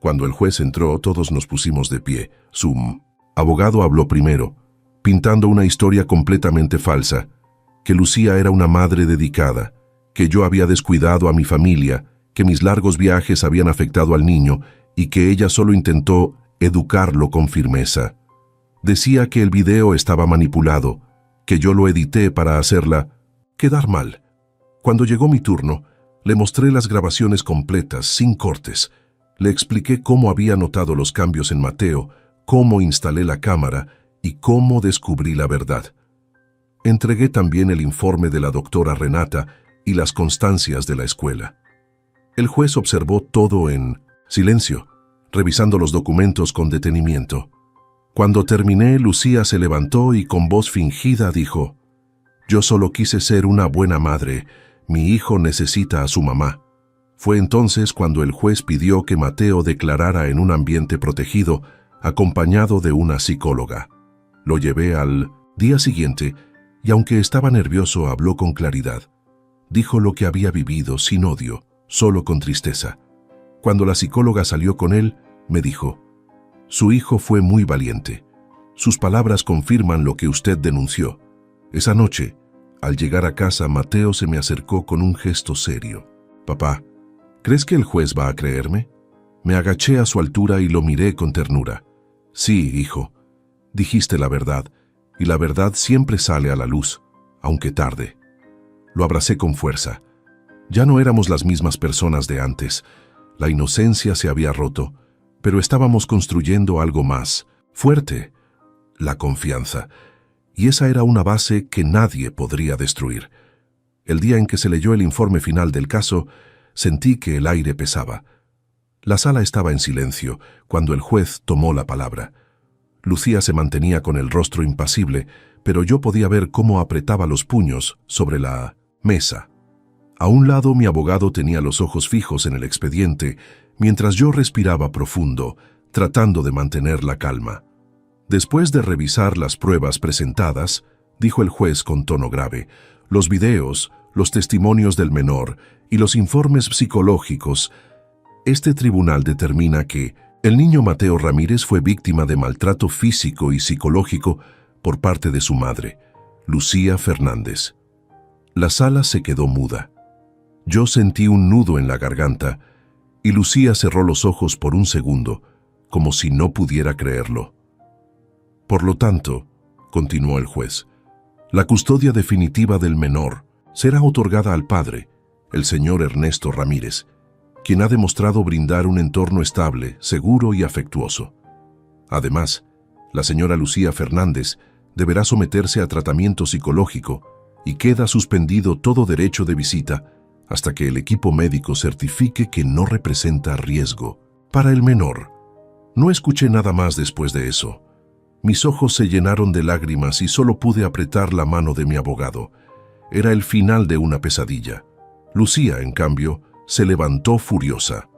Cuando el juez entró, todos nos pusimos de pie. Su abogado habló primero, pintando una historia completamente falsa, que Lucía era una madre dedicada, que yo había descuidado a mi familia, que mis largos viajes habían afectado al niño y que ella solo intentó educarlo con firmeza. Decía que el video estaba manipulado, que yo lo edité para hacerla quedar mal. Cuando llegó mi turno, le mostré las grabaciones completas, sin cortes. Le expliqué cómo había notado los cambios en Mateo, cómo instalé la cámara y cómo descubrí la verdad. Entregué también el informe de la doctora Renata y las constancias de la escuela. El juez observó todo en silencio, revisando los documentos con detenimiento. Cuando terminé, Lucía se levantó y con voz fingida dijo: «Yo solo quise ser una buena madre. Mi hijo necesita a su mamá». Fue entonces cuando el juez pidió que Mateo declarara en un ambiente protegido, acompañado de una psicóloga. Lo llevé al día siguiente y aunque estaba nervioso, habló con claridad. Dijo lo que había vivido sin odio, solo con tristeza. Cuando la psicóloga salió con él, me dijo: «Su hijo fue muy valiente. Sus palabras confirman lo que usted denunció». Esa noche, al llegar a casa, Mateo se me acercó con un gesto serio. «Papá, ¿crees que el juez va a creerme?». Me agaché a su altura y lo miré con ternura. «Sí, hijo, dijiste la verdad, y la verdad siempre sale a la luz, aunque tarde». Lo abracé con fuerza. Ya no éramos las mismas personas de antes. La inocencia se había roto, pero estábamos construyendo algo más fuerte: la confianza. Y esa era una base que nadie podría destruir. El día en que se leyó el informe final del caso, sentí que el aire pesaba. La sala estaba en silencio cuando el juez tomó la palabra. Lucía se mantenía con el rostro impasible, pero yo podía ver cómo apretaba los puños sobre la mesa. A un lado, mi abogado tenía los ojos fijos en el expediente, mientras yo respiraba profundo, tratando de mantener la calma. Después de revisar las pruebas presentadas, dijo el juez con tono grave: «Los videos, los testimonios del menor y los informes psicológicos, este tribunal determina que el niño Mateo Ramírez fue víctima de maltrato físico y psicológico por parte de su madre, Lucía Fernández». La sala se quedó muda. Yo sentí un nudo en la garganta y Lucía cerró los ojos por un segundo, como si no pudiera creerlo. «Por lo tanto», continuó el juez, «la custodia definitiva del menor será otorgada al padre, el señor Ernesto Ramírez, quien ha demostrado brindar un entorno estable, seguro y afectuoso. Además, la señora Lucía Fernández deberá someterse a tratamiento psicológico y queda suspendido todo derecho de visita hasta que el equipo médico certifique que no representa riesgo para el menor». No escuché nada más después de eso. Mis ojos se llenaron de lágrimas y solo pude apretar la mano de mi abogado. Era el final de una pesadilla. Lucía, en cambio, se levantó furiosa.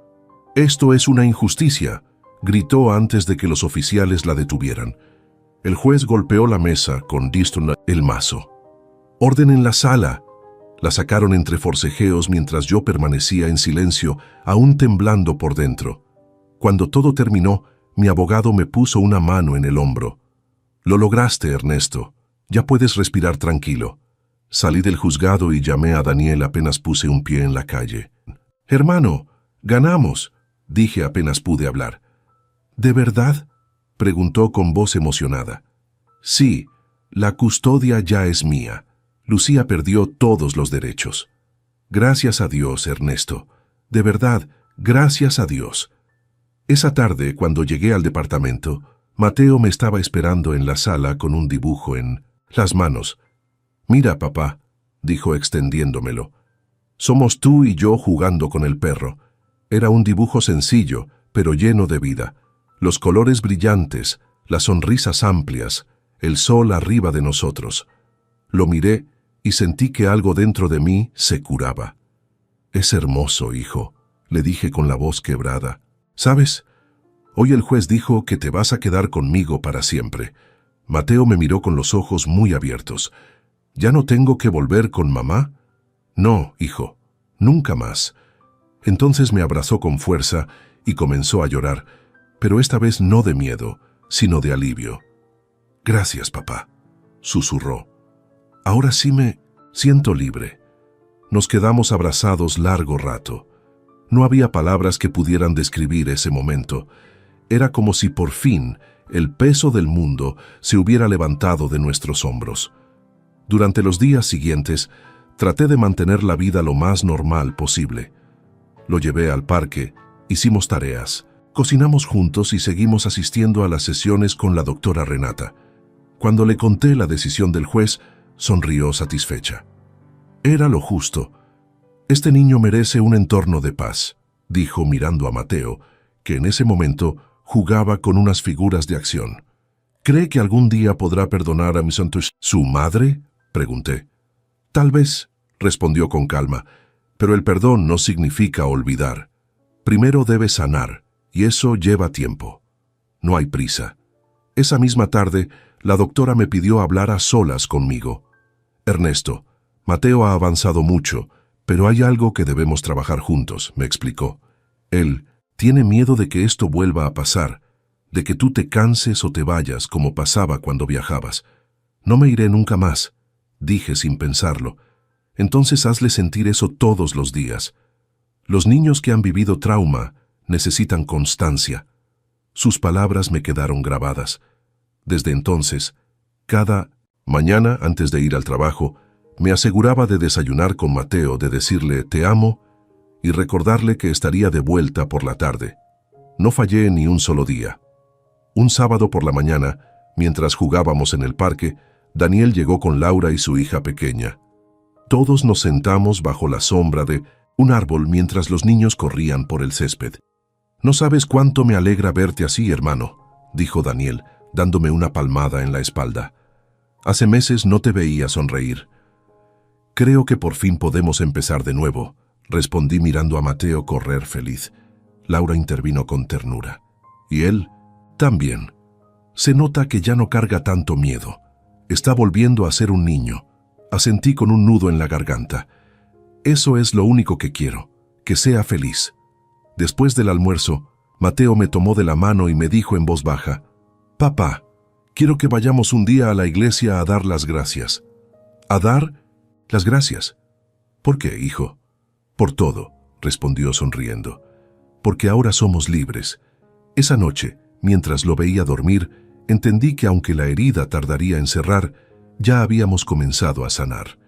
«Esto es una injusticia», gritó antes de que los oficiales la detuvieran. El juez golpeó la mesa con el mazo. «Orden en la sala». La sacaron entre forcejeos mientras yo permanecía en silencio, aún temblando por dentro. Cuando todo terminó, mi abogado me puso una mano en el hombro. «Lo lograste, Ernesto. Ya puedes respirar tranquilo». Salí del juzgado y llamé a Daniel apenas puse un pie en la calle. «Hermano, ganamos», dije apenas pude hablar. «¿De verdad?», preguntó con voz emocionada. «Sí, la custodia ya es mía. Lucía perdió todos los derechos». «Gracias a Dios, Ernesto. De verdad, gracias a Dios». Esa tarde, cuando llegué al departamento, Mateo me estaba esperando en la sala con un dibujo en las manos. «Mira, papá», dijo extendiéndomelo. «Somos tú y yo jugando con el perro». Era un dibujo sencillo, pero lleno de vida. Los colores brillantes, las sonrisas amplias, el sol arriba de nosotros. Lo miré y sentí que algo dentro de mí se curaba. «Es hermoso, hijo», le dije con la voz quebrada. «¿Sabes? Hoy el juez dijo que te vas a quedar conmigo para siempre». Mateo me miró con los ojos muy abiertos. «¿Ya no tengo que volver con mamá?». «No, hijo, nunca más». Entonces me abrazó con fuerza y comenzó a llorar, pero esta vez no de miedo, sino de alivio. «Gracias, papá», susurró. «Ahora sí me siento libre». Nos quedamos abrazados largo rato. No había palabras que pudieran describir ese momento. Era como si por fin el peso del mundo se hubiera levantado de nuestros hombros. Durante los días siguientes, traté de mantener la vida lo más normal posible. Lo llevé al parque, hicimos tareas, cocinamos juntos y seguimos asistiendo a las sesiones con la doctora Renata. Cuando le conté la decisión del juez, sonrió satisfecha. «Era lo justo. Este niño merece un entorno de paz», dijo mirando a Mateo, que en ese momento jugaba con unas figuras de acción. «¿Cree que algún día podrá perdonar a mi santos?» «¿Su madre?», pregunté. «Tal vez», respondió con calma, «pero el perdón no significa olvidar. Primero debe sanar, y eso lleva tiempo. No hay prisa». Esa misma tarde, la doctora me pidió hablar a solas conmigo. Ernesto, Mateo ha avanzado mucho, pero hay algo que debemos trabajar juntos, me explicó. Él tiene miedo de que esto vuelva a pasar, de que tú te canses o te vayas como pasaba cuando viajabas. No me iré nunca más, dije sin pensarlo. Entonces hazle sentir eso todos los días. Los niños que han vivido trauma necesitan constancia. Sus palabras me quedaron grabadas. Desde entonces, cada mañana antes de ir al trabajo, me aseguraba de desayunar con Mateo, de decirle «te amo» y recordarle que estaría de vuelta por la tarde. No fallé ni un solo día. Un sábado por la mañana, mientras jugábamos en el parque, Daniel llegó con Laura y su hija pequeña. Todos nos sentamos bajo la sombra de un árbol mientras los niños corrían por el césped. «No sabes cuánto me alegra verte así, hermano», dijo Daniel, dándome una palmada en la espalda. «Hace meses no te veía sonreír». «Creo que por fin podemos empezar de nuevo», respondí mirando a Mateo correr feliz. Laura intervino con ternura. «Y él también. Se nota que ya no carga tanto miedo. Está volviendo a ser un niño», asentí con un nudo en la garganta. «Eso es lo único que quiero, que sea feliz». Después del almuerzo, Mateo me tomó de la mano y me dijo en voz baja, «Papá, quiero que vayamos un día a la iglesia a dar las gracias». «¿A dar las gracias?» «¿Por qué, hijo?» «Por todo», respondió sonriendo. «Porque ahora somos libres». Esa noche, mientras lo veía dormir, entendí que aunque la herida tardaría en cerrar, ya habíamos comenzado a sanar.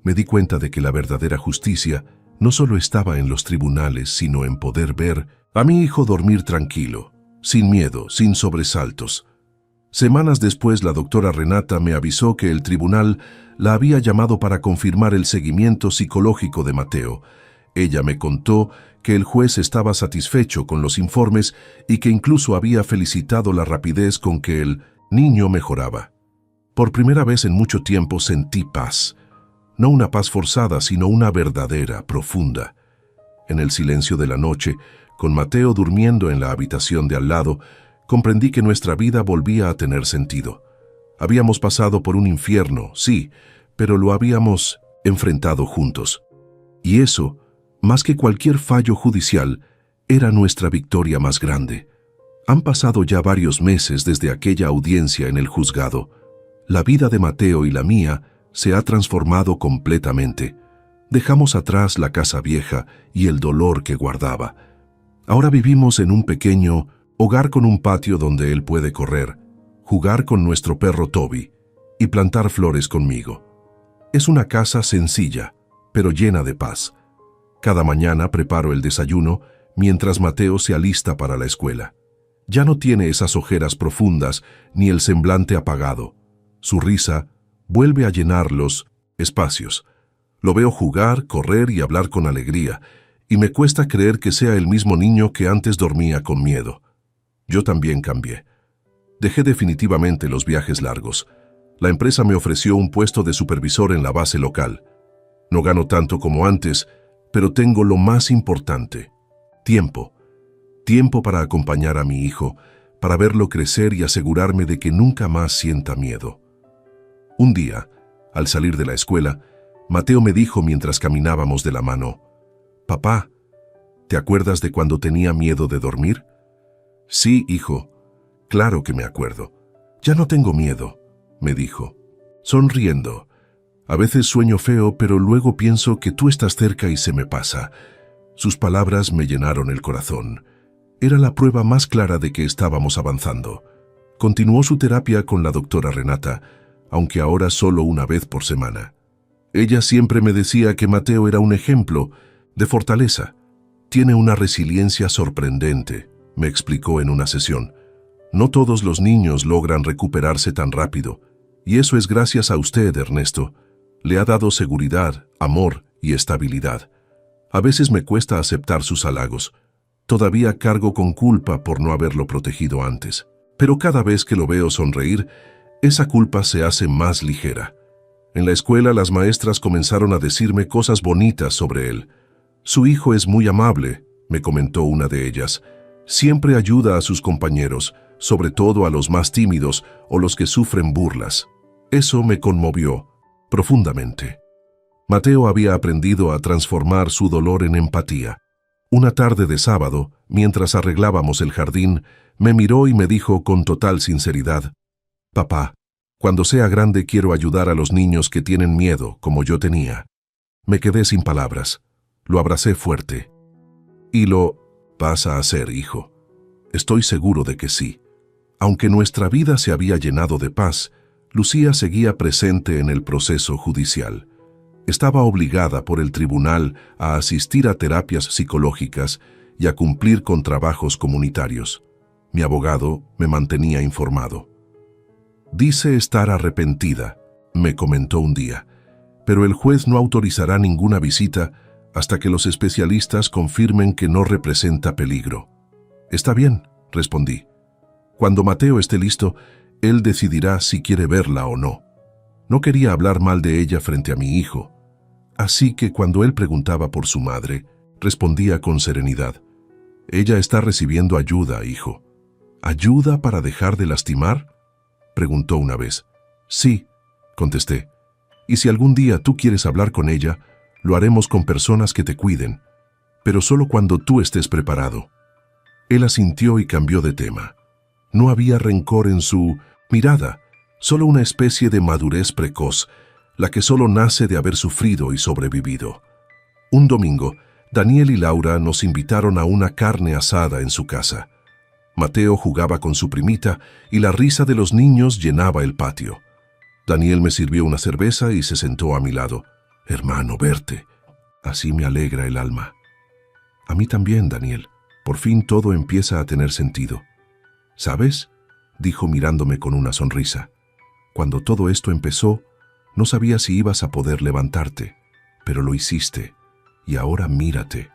Me di cuenta de que la verdadera justicia no solo estaba en los tribunales, sino en poder ver a mi hijo dormir tranquilo, sin miedo, sin sobresaltos. Semanas después, la doctora Renata me avisó que el tribunal la había llamado para confirmar el seguimiento psicológico de Mateo. Ella me contó que el juez estaba satisfecho con los informes y que incluso había felicitado la rapidez con que el niño mejoraba. Por primera vez en mucho tiempo sentí paz. No una paz forzada, sino una verdadera, profunda. En el silencio de la noche, con Mateo durmiendo en la habitación de al lado, comprendí que nuestra vida volvía a tener sentido. Habíamos pasado por un infierno, sí, pero lo habíamos enfrentado juntos. Y eso, más que cualquier fallo judicial, era nuestra victoria más grande. Han pasado ya varios meses desde aquella audiencia en el juzgado. La vida de Mateo y la mía se ha transformado completamente. Dejamos atrás la casa vieja y el dolor que guardaba. Ahora vivimos en un pequeño hogar con un patio donde él puede correr, jugar con nuestro perro Toby y plantar flores conmigo. Es una casa sencilla, pero llena de paz. Cada mañana preparo el desayuno mientras Mateo se alista para la escuela. Ya no tiene esas ojeras profundas ni el semblante apagado. Su risa vuelve a llenar los espacios. Lo veo jugar, correr y hablar con alegría, y me cuesta creer que sea el mismo niño que antes dormía con miedo. Yo también cambié. Dejé definitivamente los viajes largos. La empresa me ofreció un puesto de supervisor en la base local. No gano tanto como antes, pero tengo lo más importante: tiempo. Tiempo para acompañar a mi hijo, para verlo crecer y asegurarme de que nunca más sienta miedo. Un día, al salir de la escuela, Mateo me dijo mientras caminábamos de la mano: «Papá, ¿te acuerdas de cuando tenía miedo de dormir?» «Sí, hijo, claro que me acuerdo. Ya no tengo miedo», me dijo, sonriendo. «A veces sueño feo, pero luego pienso que tú estás cerca y se me pasa». Sus palabras me llenaron el corazón. Era la prueba más clara de que estábamos avanzando. Continuó su terapia con la doctora Renata, aunque ahora solo una vez por semana. Ella siempre me decía que Mateo era un ejemplo de fortaleza. «Tiene una resiliencia sorprendente», me explicó en una sesión. «No todos los niños logran recuperarse tan rápido, y eso es gracias a usted, Ernesto. Le ha dado seguridad, amor y estabilidad. A veces me cuesta aceptar sus halagos. Todavía cargo con culpa por no haberlo protegido antes. Pero cada vez que lo veo sonreír, esa culpa se hace más ligera». En la escuela las maestras comenzaron a decirme cosas bonitas sobre él. «Su hijo es muy amable», me comentó una de ellas. «Siempre ayuda a sus compañeros, sobre todo a los más tímidos o los que sufren burlas». Eso me conmovió. profundamente. Mateo había aprendido a transformar su dolor en empatía. Una tarde de sábado, mientras arreglábamos el jardín, me miró y me dijo con total sinceridad: «Papá, cuando sea grande quiero ayudar a los niños que tienen miedo, como yo tenía». Me quedé sin palabras. Lo abracé fuerte. «¿Y lo vas a hacer, hijo?» «Estoy seguro de que sí». Aunque nuestra vida se había llenado de paz, Lucía seguía presente en el proceso judicial. Estaba obligada por el tribunal a asistir a terapias psicológicas y a cumplir con trabajos comunitarios. Mi abogado me mantenía informado. «Dice estar arrepentida», me comentó un día, «pero el juez no autorizará ninguna visita hasta que los especialistas confirmen que no representa peligro». «Está bien», respondí. «Cuando Mateo esté listo, él decidirá si quiere verla o no». No quería hablar mal de ella frente a mi hijo. Así que cuando él preguntaba por su madre, respondía con serenidad: «Ella está recibiendo ayuda, hijo». «¿Ayuda para dejar de lastimar?», preguntó una vez. «Sí», contesté. «Y si algún día tú quieres hablar con ella, lo haremos con personas que te cuiden, pero solo cuando tú estés preparado». Él asintió y cambió de tema. No había rencor en su mirada, solo una especie de madurez precoz, la que solo nace de haber sufrido y sobrevivido. Un domingo, Daniel y Laura nos invitaron a una carne asada en su casa. Mateo jugaba con su primita y la risa de los niños llenaba el patio. Daniel me sirvió una cerveza y se sentó a mi lado. «Hermano, verte. Así me alegra el alma». «A mí también, Daniel. Por fin todo empieza a tener sentido». «¿Sabes?», dijo mirándome con una sonrisa. «Cuando todo esto empezó, no sabía si ibas a poder levantarte, pero lo hiciste, y ahora mírate».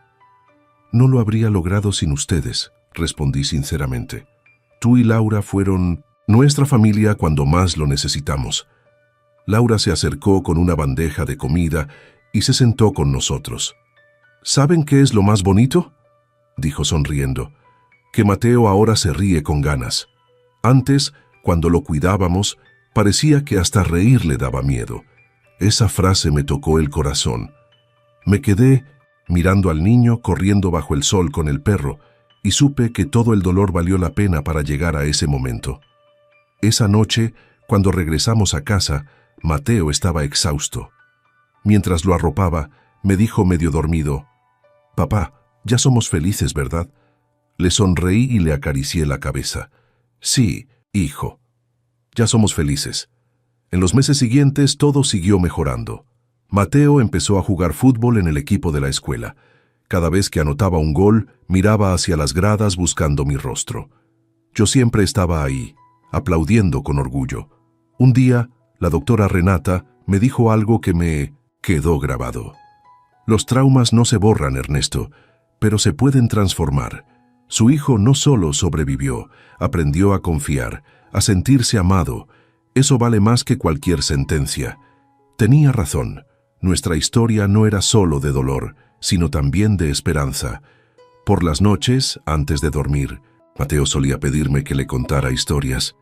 «No lo habría logrado sin ustedes», respondí sinceramente. «Tú y Laura fueron nuestra familia cuando más lo necesitamos». Laura se acercó con una bandeja de comida y se sentó con nosotros. «¿Saben qué es lo más bonito?», dijo sonriendo. «Que Mateo ahora se ríe con ganas. Antes, cuando lo cuidábamos, parecía que hasta reír le daba miedo». Esa frase me tocó el corazón. Me quedé mirando al niño corriendo bajo el sol con el perro y supe que todo el dolor valió la pena para llegar a ese momento. Esa noche, cuando regresamos a casa, Mateo estaba exhausto. Mientras lo arropaba, me dijo medio dormido: «Papá, ya somos felices, ¿verdad?». Le sonreí y le acaricié la cabeza. «Sí, hijo, ya somos felices». En los meses siguientes todo siguió mejorando. Mateo empezó a jugar fútbol en el equipo de la escuela. Cada vez que anotaba un gol, miraba hacia las gradas buscando mi rostro. Yo siempre estaba ahí, aplaudiendo con orgullo. Un día, la doctora Renata me dijo algo que me quedó grabado. «Los traumas no se borran, Ernesto, pero se pueden transformar». Su hijo no solo sobrevivió, aprendió a confiar, a sentirse amado. Eso vale más que cualquier sentencia. Tenía razón. Nuestra historia no era solo de dolor, sino también de esperanza. Por las noches, antes de dormir, Mateo solía pedirme que le contara historias.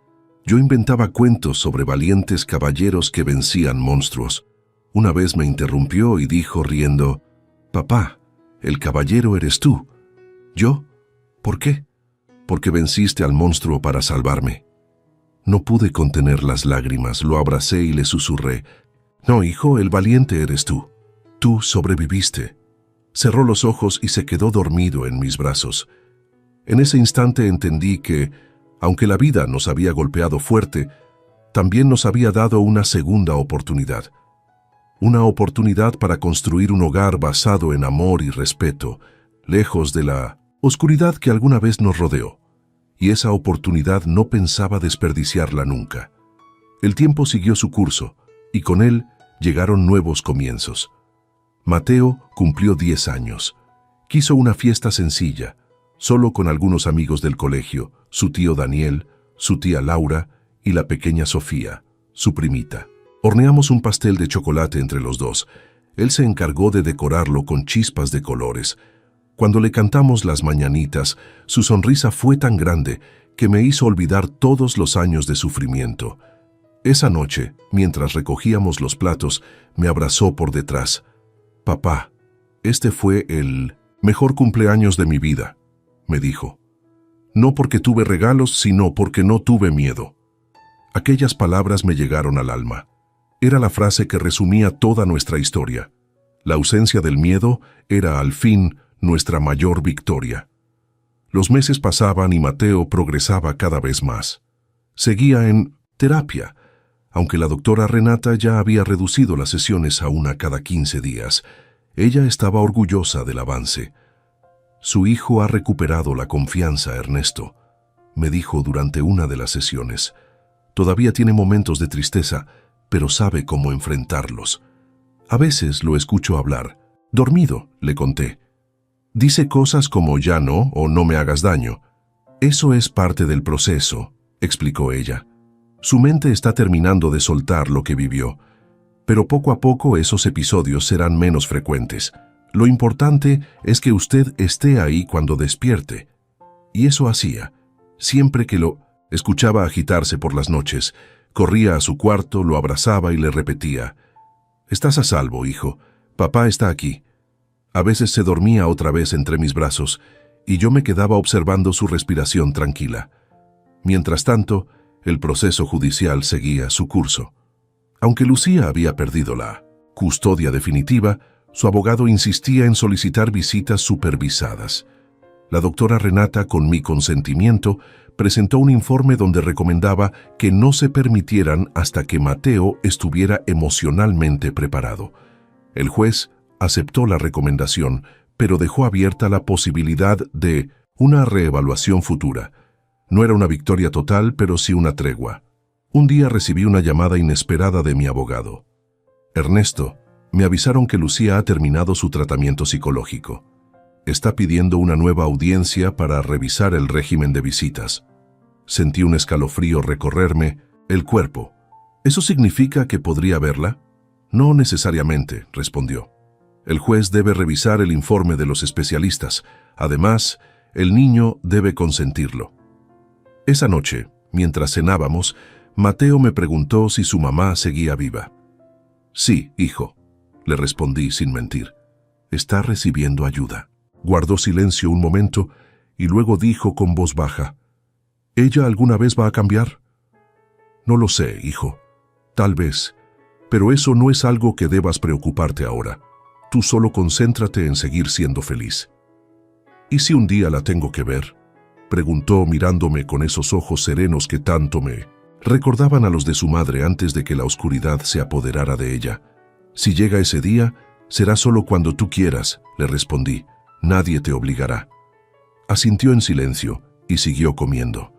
Yo inventaba cuentos sobre valientes caballeros que vencían monstruos. Una vez me interrumpió y dijo riendo: «Papá, el caballero eres tú». «¿Yo? ¿Por qué?». «Porque venciste al monstruo para salvarme». No pude contener las lágrimas, lo abracé y le susurré: «No, hijo, el valiente eres tú. Tú sobreviviste». Cerró los ojos y se quedó dormido en mis brazos. En ese instante entendí que, aunque la vida nos había golpeado fuerte, también nos había dado una segunda oportunidad. Una oportunidad para construir un hogar basado en amor y respeto, lejos de la oscuridad que alguna vez nos rodeó. Y esa oportunidad no pensaba desperdiciarla nunca. El tiempo siguió su curso, y con él llegaron nuevos comienzos. Mateo cumplió 10 años. Quiso una fiesta sencilla, solo con algunos amigos del colegio, su tío Daniel, su tía Laura y la pequeña Sofía, su primita. Horneamos un pastel de chocolate entre los dos. Él se encargó de decorarlo con chispas de colores. Cuando le cantamos las mañanitas, su sonrisa fue tan grande que me hizo olvidar todos los años de sufrimiento. Esa noche, mientras recogíamos los platos, me abrazó por detrás. «Papá, este fue el mejor cumpleaños de mi vida», me dijo. «No porque tuve regalos, sino porque no tuve miedo». Aquellas palabras me llegaron al alma. Era la frase que resumía toda nuestra historia. La ausencia del miedo era, al fin, nuestra mayor victoria. Los meses pasaban y Mateo progresaba cada vez más. Seguía en terapia, aunque la doctora Renata ya había reducido las sesiones a una cada 15 días. Ella estaba orgullosa del avance. «Su hijo ha recuperado la confianza, Ernesto», me dijo durante una de las sesiones. «Todavía tiene momentos de tristeza, pero sabe cómo enfrentarlos. A veces lo escucho hablar. Dormido», le conté. «Dice cosas como ya no o no me hagas daño. Eso es parte del proceso», explicó ella. «Su mente está terminando de soltar lo que vivió, pero poco a poco esos episodios serán menos frecuentes. Lo importante es que usted esté ahí cuando despierte». Y eso hacía. Siempre que lo escuchaba agitarse por las noches, corría a su cuarto, lo abrazaba y le repetía: «Estás a salvo, hijo. Papá está aquí». A veces se dormía otra vez entre mis brazos y yo me quedaba observando su respiración tranquila. Mientras tanto, el proceso judicial seguía su curso. Aunque Lucía había perdido la custodia definitiva, su abogado insistía en solicitar visitas supervisadas. La doctora Renata, con mi consentimiento, presentó un informe donde recomendaba que no se permitieran hasta que Mateo estuviera emocionalmente preparado. El juez aceptó la recomendación, pero dejó abierta la posibilidad de una reevaluación futura. No era una victoria total, pero sí una tregua. Un día recibí una llamada inesperada de mi abogado. «Ernesto, me avisaron que Lucía ha terminado su tratamiento psicológico. Está pidiendo una nueva audiencia para revisar el régimen de visitas». Sentí un escalofrío recorrerme el cuerpo. «¿Eso significa que podría verla?» «No necesariamente», respondió. «El juez debe revisar el informe de los especialistas. Además, el niño debe consentirlo». Esa noche, mientras cenábamos, Mateo me preguntó si su mamá seguía viva. «Sí, hijo», le respondí sin mentir. «Está recibiendo ayuda». Guardó silencio un momento y luego dijo con voz baja: «¿Ella alguna vez va a cambiar?» «No lo sé, hijo. Tal vez. Pero eso no es algo que debas preocuparte ahora. Tú solo concéntrate en seguir siendo feliz». «¿Y si un día la tengo que ver?», preguntó mirándome con esos ojos serenos que tanto me recordaban a los de su madre antes de que la oscuridad se apoderara de ella. «Si llega ese día, será solo cuando tú quieras», le respondí. «Nadie te obligará». Asintió en silencio y siguió comiendo.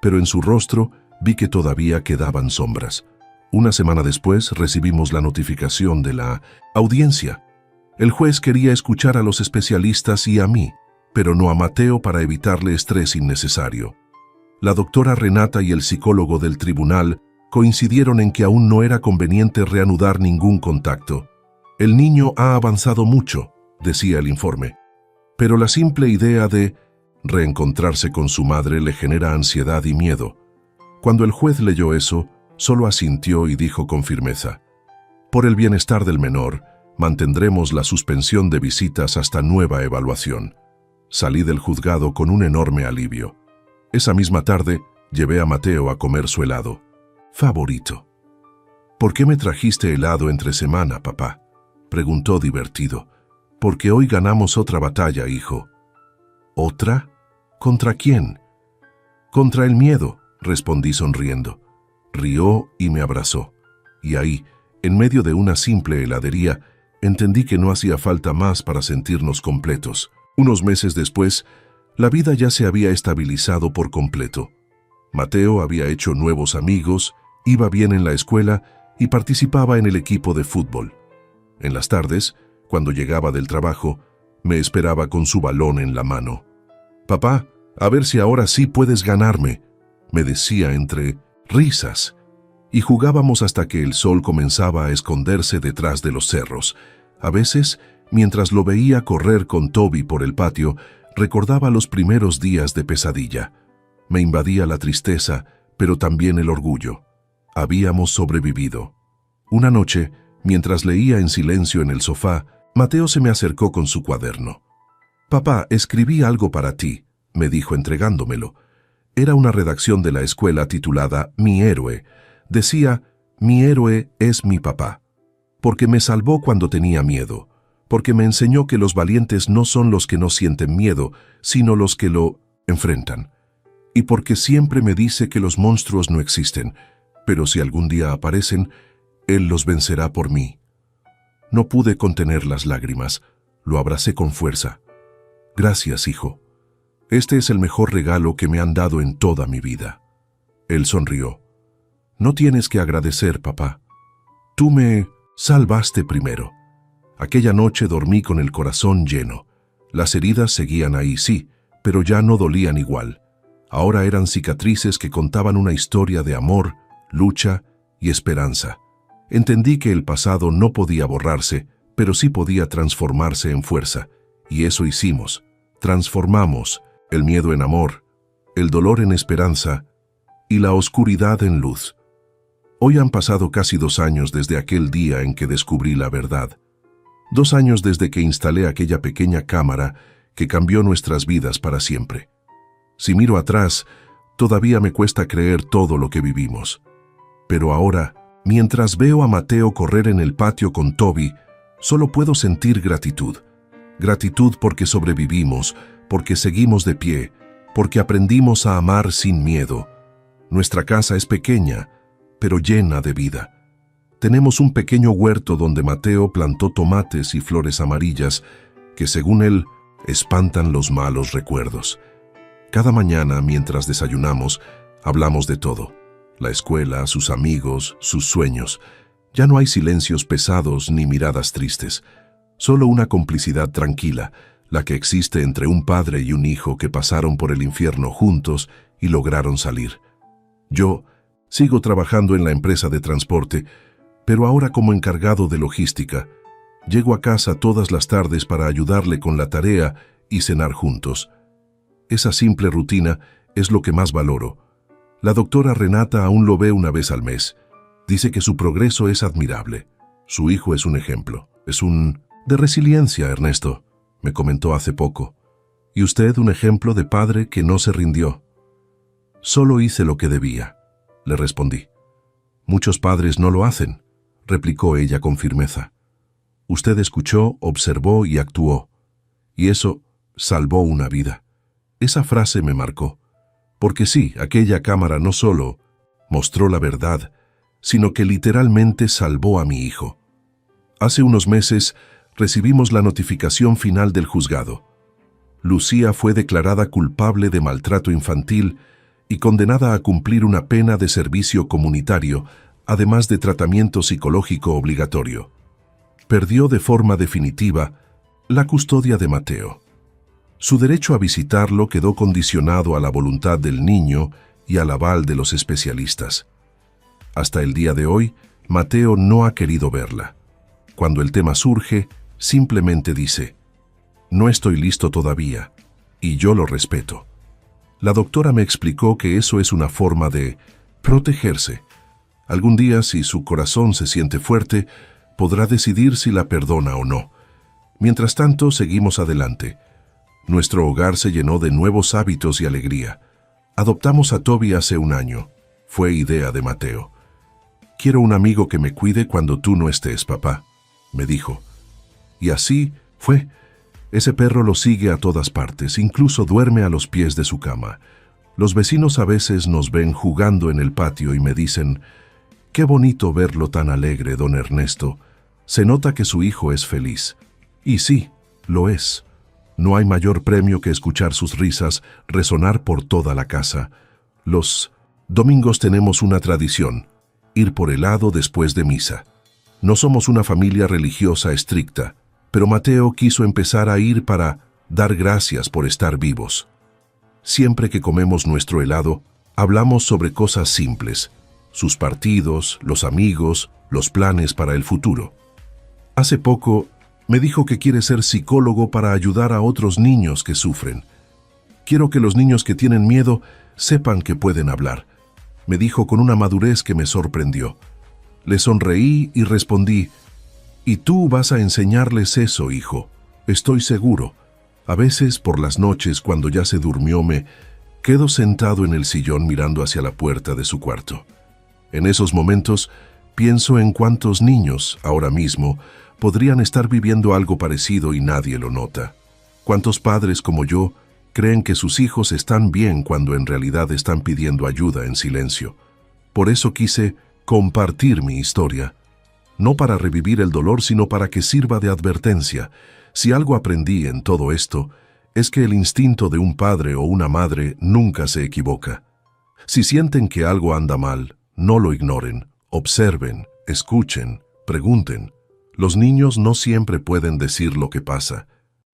Pero en su rostro vi que todavía quedaban sombras. Una semana después recibimos la notificación de la audiencia. El juez quería escuchar a los especialistas y a mí, pero no a Mateo para evitarle estrés innecesario. La doctora Renata y el psicólogo del tribunal coincidieron en que aún no era conveniente reanudar ningún contacto. «El niño ha avanzado mucho», decía el informe, «pero la simple idea de reencontrarse con su madre le genera ansiedad y miedo». Cuando el juez leyó eso, solo asintió y dijo con firmeza: «Por el bienestar del menor, mantendremos la suspensión de visitas hasta nueva evaluación». Salí del juzgado con un enorme alivio. Esa misma tarde, llevé a Mateo a comer su helado favorito. «¿Por qué me trajiste helado entre semana, papá?», preguntó divertido. «Porque hoy ganamos otra batalla, hijo». «¿Otra? ¿Contra quién?». «Contra el miedo», respondí sonriendo. Rió y me abrazó. Y ahí, en medio de una simple heladería, entendí que no hacía falta más para sentirnos completos. Unos meses después, la vida ya se había estabilizado por completo. Mateo había hecho nuevos amigos, iba bien en la escuela y participaba en el equipo de fútbol. En las tardes, cuando llegaba del trabajo, me esperaba con su balón en la mano. «Papá, a ver si ahora sí puedes ganarme», me decía entre risas. Y jugábamos hasta que el sol comenzaba a esconderse detrás de los cerros. A veces, mientras lo veía correr con Toby por el patio, recordaba los primeros días de pesadilla. Me invadía la tristeza, pero también el orgullo. Habíamos sobrevivido. Una noche, mientras leía en silencio en el sofá, Mateo se me acercó con su cuaderno. «Papá, escribí algo para ti», me dijo entregándomelo. Era una redacción de la escuela titulada Mi héroe. Decía, «Mi héroe es mi papá, porque me salvó cuando tenía miedo, porque me enseñó que los valientes no son los que no sienten miedo, sino los que lo enfrentan. Y porque siempre me dice que los monstruos no existen, pero si algún día aparecen, él los vencerá por mí». No pude contener las lágrimas. Lo abracé con fuerza. «Gracias, hijo. Este es el mejor regalo que me han dado en toda mi vida». Él sonrió. «No tienes que agradecer, papá. Tú me salvaste primero». Aquella noche dormí con el corazón lleno. Las heridas seguían ahí, sí, pero ya no dolían igual. Ahora eran cicatrices que contaban una historia de amor, lucha y esperanza. Entendí que el pasado no podía borrarse, pero sí podía transformarse en fuerza. Y eso hicimos. Transformamos el miedo en amor, el dolor en esperanza y la oscuridad en luz. Hoy han pasado casi 2 años desde aquel día en que descubrí la verdad. 2 años desde que instalé aquella pequeña cámara que cambió nuestras vidas para siempre. Si miro atrás, todavía me cuesta creer todo lo que vivimos. Pero ahora, mientras veo a Mateo correr en el patio con Toby, solo puedo sentir gratitud. Gratitud porque sobrevivimos, porque seguimos de pie, porque aprendimos a amar sin miedo. Nuestra casa es pequeña, pero llena de vida. Tenemos un pequeño huerto donde Mateo plantó tomates y flores amarillas que, según él, espantan los malos recuerdos. Cada mañana, mientras desayunamos, hablamos de todo. La escuela, sus amigos, sus sueños. Ya no hay silencios pesados ni miradas tristes. Solo una complicidad tranquila, la que existe entre un padre y un hijo que pasaron por el infierno juntos y lograron salir. Yo sigo trabajando en la empresa de transporte, pero ahora como encargado de logística. Llego a casa todas las tardes para ayudarle con la tarea y cenar juntos. Esa simple rutina es lo que más valoro. La doctora Renata aún lo ve una vez al mes. Dice que su progreso es admirable. Su hijo es un ejemplo. Es de resiliencia, Ernesto, me comentó hace poco. Y usted un ejemplo de padre que no se rindió. Solo hice lo que debía, le respondí. Muchos padres no lo hacen, replicó ella con firmeza. Usted escuchó, observó y actuó. Y eso salvó una vida. Esa frase me marcó. Porque sí, aquella cámara no solo mostró la verdad, sino que literalmente salvó a mi hijo. Hace unos meses recibimos la notificación final del juzgado. Lucía fue declarada culpable de maltrato infantil y condenada a cumplir una pena de servicio comunitario, además de tratamiento psicológico obligatorio. Perdió de forma definitiva la custodia de Mateo. Su derecho a visitarlo quedó condicionado a la voluntad del niño y al aval de los especialistas. Hasta el día de hoy, Mateo no ha querido verla. Cuando el tema surge, simplemente dice, «No estoy listo todavía», y yo lo respeto. La doctora me explicó que eso es una forma de protegerse. Algún día, si su corazón se siente fuerte, podrá decidir si la perdona o no. Mientras tanto, seguimos adelante. Nuestro hogar se llenó de nuevos hábitos y alegría. Adoptamos a Toby hace 1 año. Fue idea de Mateo. «Quiero un amigo que me cuide cuando tú no estés, papá», me dijo. Y así fue. Ese perro lo sigue a todas partes, incluso duerme a los pies de su cama. Los vecinos a veces nos ven jugando en el patio y me dicen, «Qué bonito verlo tan alegre, don Ernesto. Se nota que su hijo es feliz». Y sí, lo es. No hay mayor premio que escuchar sus risas resonar por toda la casa. Los domingos tenemos una tradición, ir por helado después de misa. No somos una familia religiosa estricta, pero Mateo quiso empezar a ir para dar gracias por estar vivos. Siempre que comemos nuestro helado, hablamos sobre cosas simples, sus partidos, los amigos, los planes para el futuro. Hace poco me dijo que quiere ser psicólogo para ayudar a otros niños que sufren. Quiero que los niños que tienen miedo sepan que pueden hablar. me dijo con una madurez que me sorprendió. Le sonreí y respondí: «Y tú vas a enseñarles eso, hijo, estoy seguro». A veces, por las noches, cuando ya se durmió, me quedo sentado en el sillón mirando hacia la puerta de su cuarto. En esos momentos, pienso en cuántos niños, ahora mismo, podrían estar viviendo algo parecido y nadie lo nota. Cuántos padres como yo creen que sus hijos están bien cuando en realidad están pidiendo ayuda en silencio. Por eso quise compartir mi historia, no para revivir el dolor, sino para que sirva de advertencia. Si algo aprendí en todo esto, es que el instinto de un padre o una madre nunca se equivoca. Si sienten que algo anda mal, no lo ignoren, observen, escuchen, pregunten. Los niños no siempre pueden decir lo que pasa,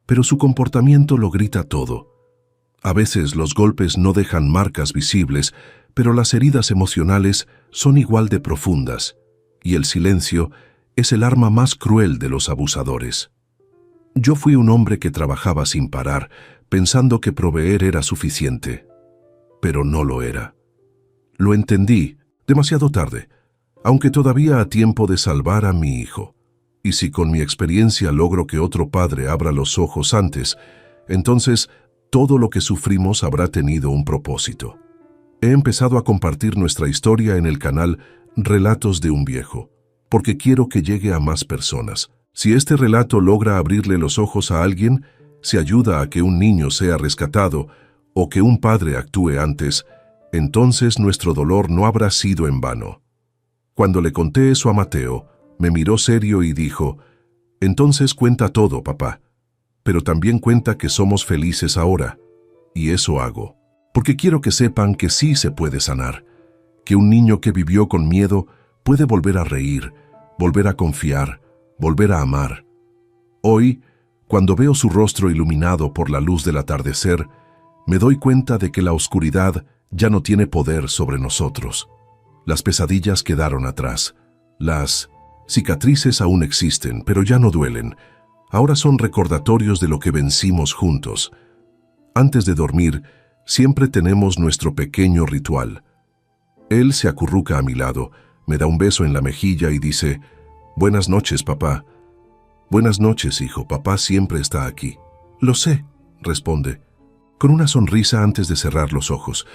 pero su comportamiento lo grita todo. A veces los golpes no dejan marcas visibles, pero las heridas emocionales son igual de profundas, y el silencio es el arma más cruel de los abusadores. Yo fui un hombre que trabajaba sin parar, pensando que proveer era suficiente, pero no lo era. Lo entendí demasiado tarde, aunque todavía a tiempo de salvar a mi hijo. Y si con mi experiencia logro que otro padre abra los ojos antes, entonces todo lo que sufrimos habrá tenido un propósito. He empezado a compartir nuestra historia en el canal Relatos de un Viejo, porque quiero que llegue a más personas. Si este relato logra abrirle los ojos a alguien, si ayuda a que un niño sea rescatado o que un padre actúe antes, entonces nuestro dolor no habrá sido en vano. Cuando le conté eso a Mateo, me miró serio y dijo: «Entonces cuenta todo, papá, pero también cuenta que somos felices ahora». Y eso hago, porque quiero que sepan que sí se puede sanar, que un niño que vivió con miedo puede volver a reír, volver a confiar, volver a amar. Hoy, cuando veo su rostro iluminado por la luz del atardecer, me doy cuenta de que la oscuridad ya no tiene poder sobre nosotros. Las pesadillas quedaron atrás. Las cicatrices aún existen, pero ya no duelen. Ahora son recordatorios de lo que vencimos juntos. Antes de dormir, siempre tenemos nuestro pequeño ritual. Él se acurruca a mi lado, me da un beso en la mejilla y dice: «Buenas noches, papá». «Buenas noches, hijo, papá siempre está aquí». «Lo sé», responde, con una sonrisa antes de cerrar los ojos.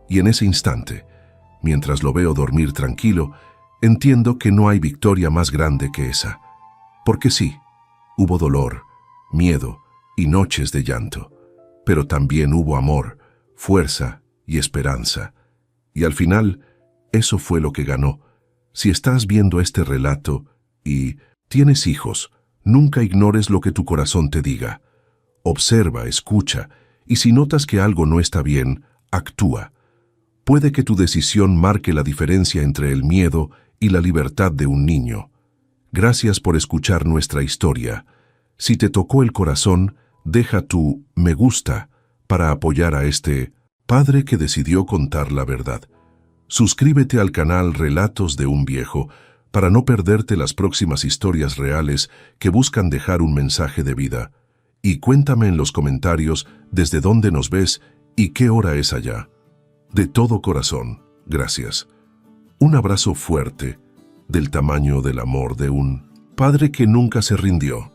Y en ese instante, mientras lo veo dormir tranquilo, entiendo que no hay victoria más grande que esa. Porque sí, hubo dolor, miedo y noches de llanto, pero también hubo amor, fuerza y esperanza. Y al final, eso fue lo que ganó. Si estás viendo este relato y tienes hijos, nunca ignores lo que tu corazón te diga. Observa, escucha, y si notas que algo no está bien, actúa. Puede que tu decisión marque la diferencia entre el miedo y la libertad de un niño. Gracias por escuchar nuestra historia. Si te tocó el corazón, deja tu me gusta para apoyar a este padre que decidió contar la verdad. Suscríbete al canal Relatos de un Viejo para no perderte las próximas historias reales que buscan dejar un mensaje de vida. Y cuéntame en los comentarios desde dónde nos ves y qué hora es allá. De todo corazón, gracias. Un abrazo fuerte, del tamaño del amor de un padre que nunca se rindió.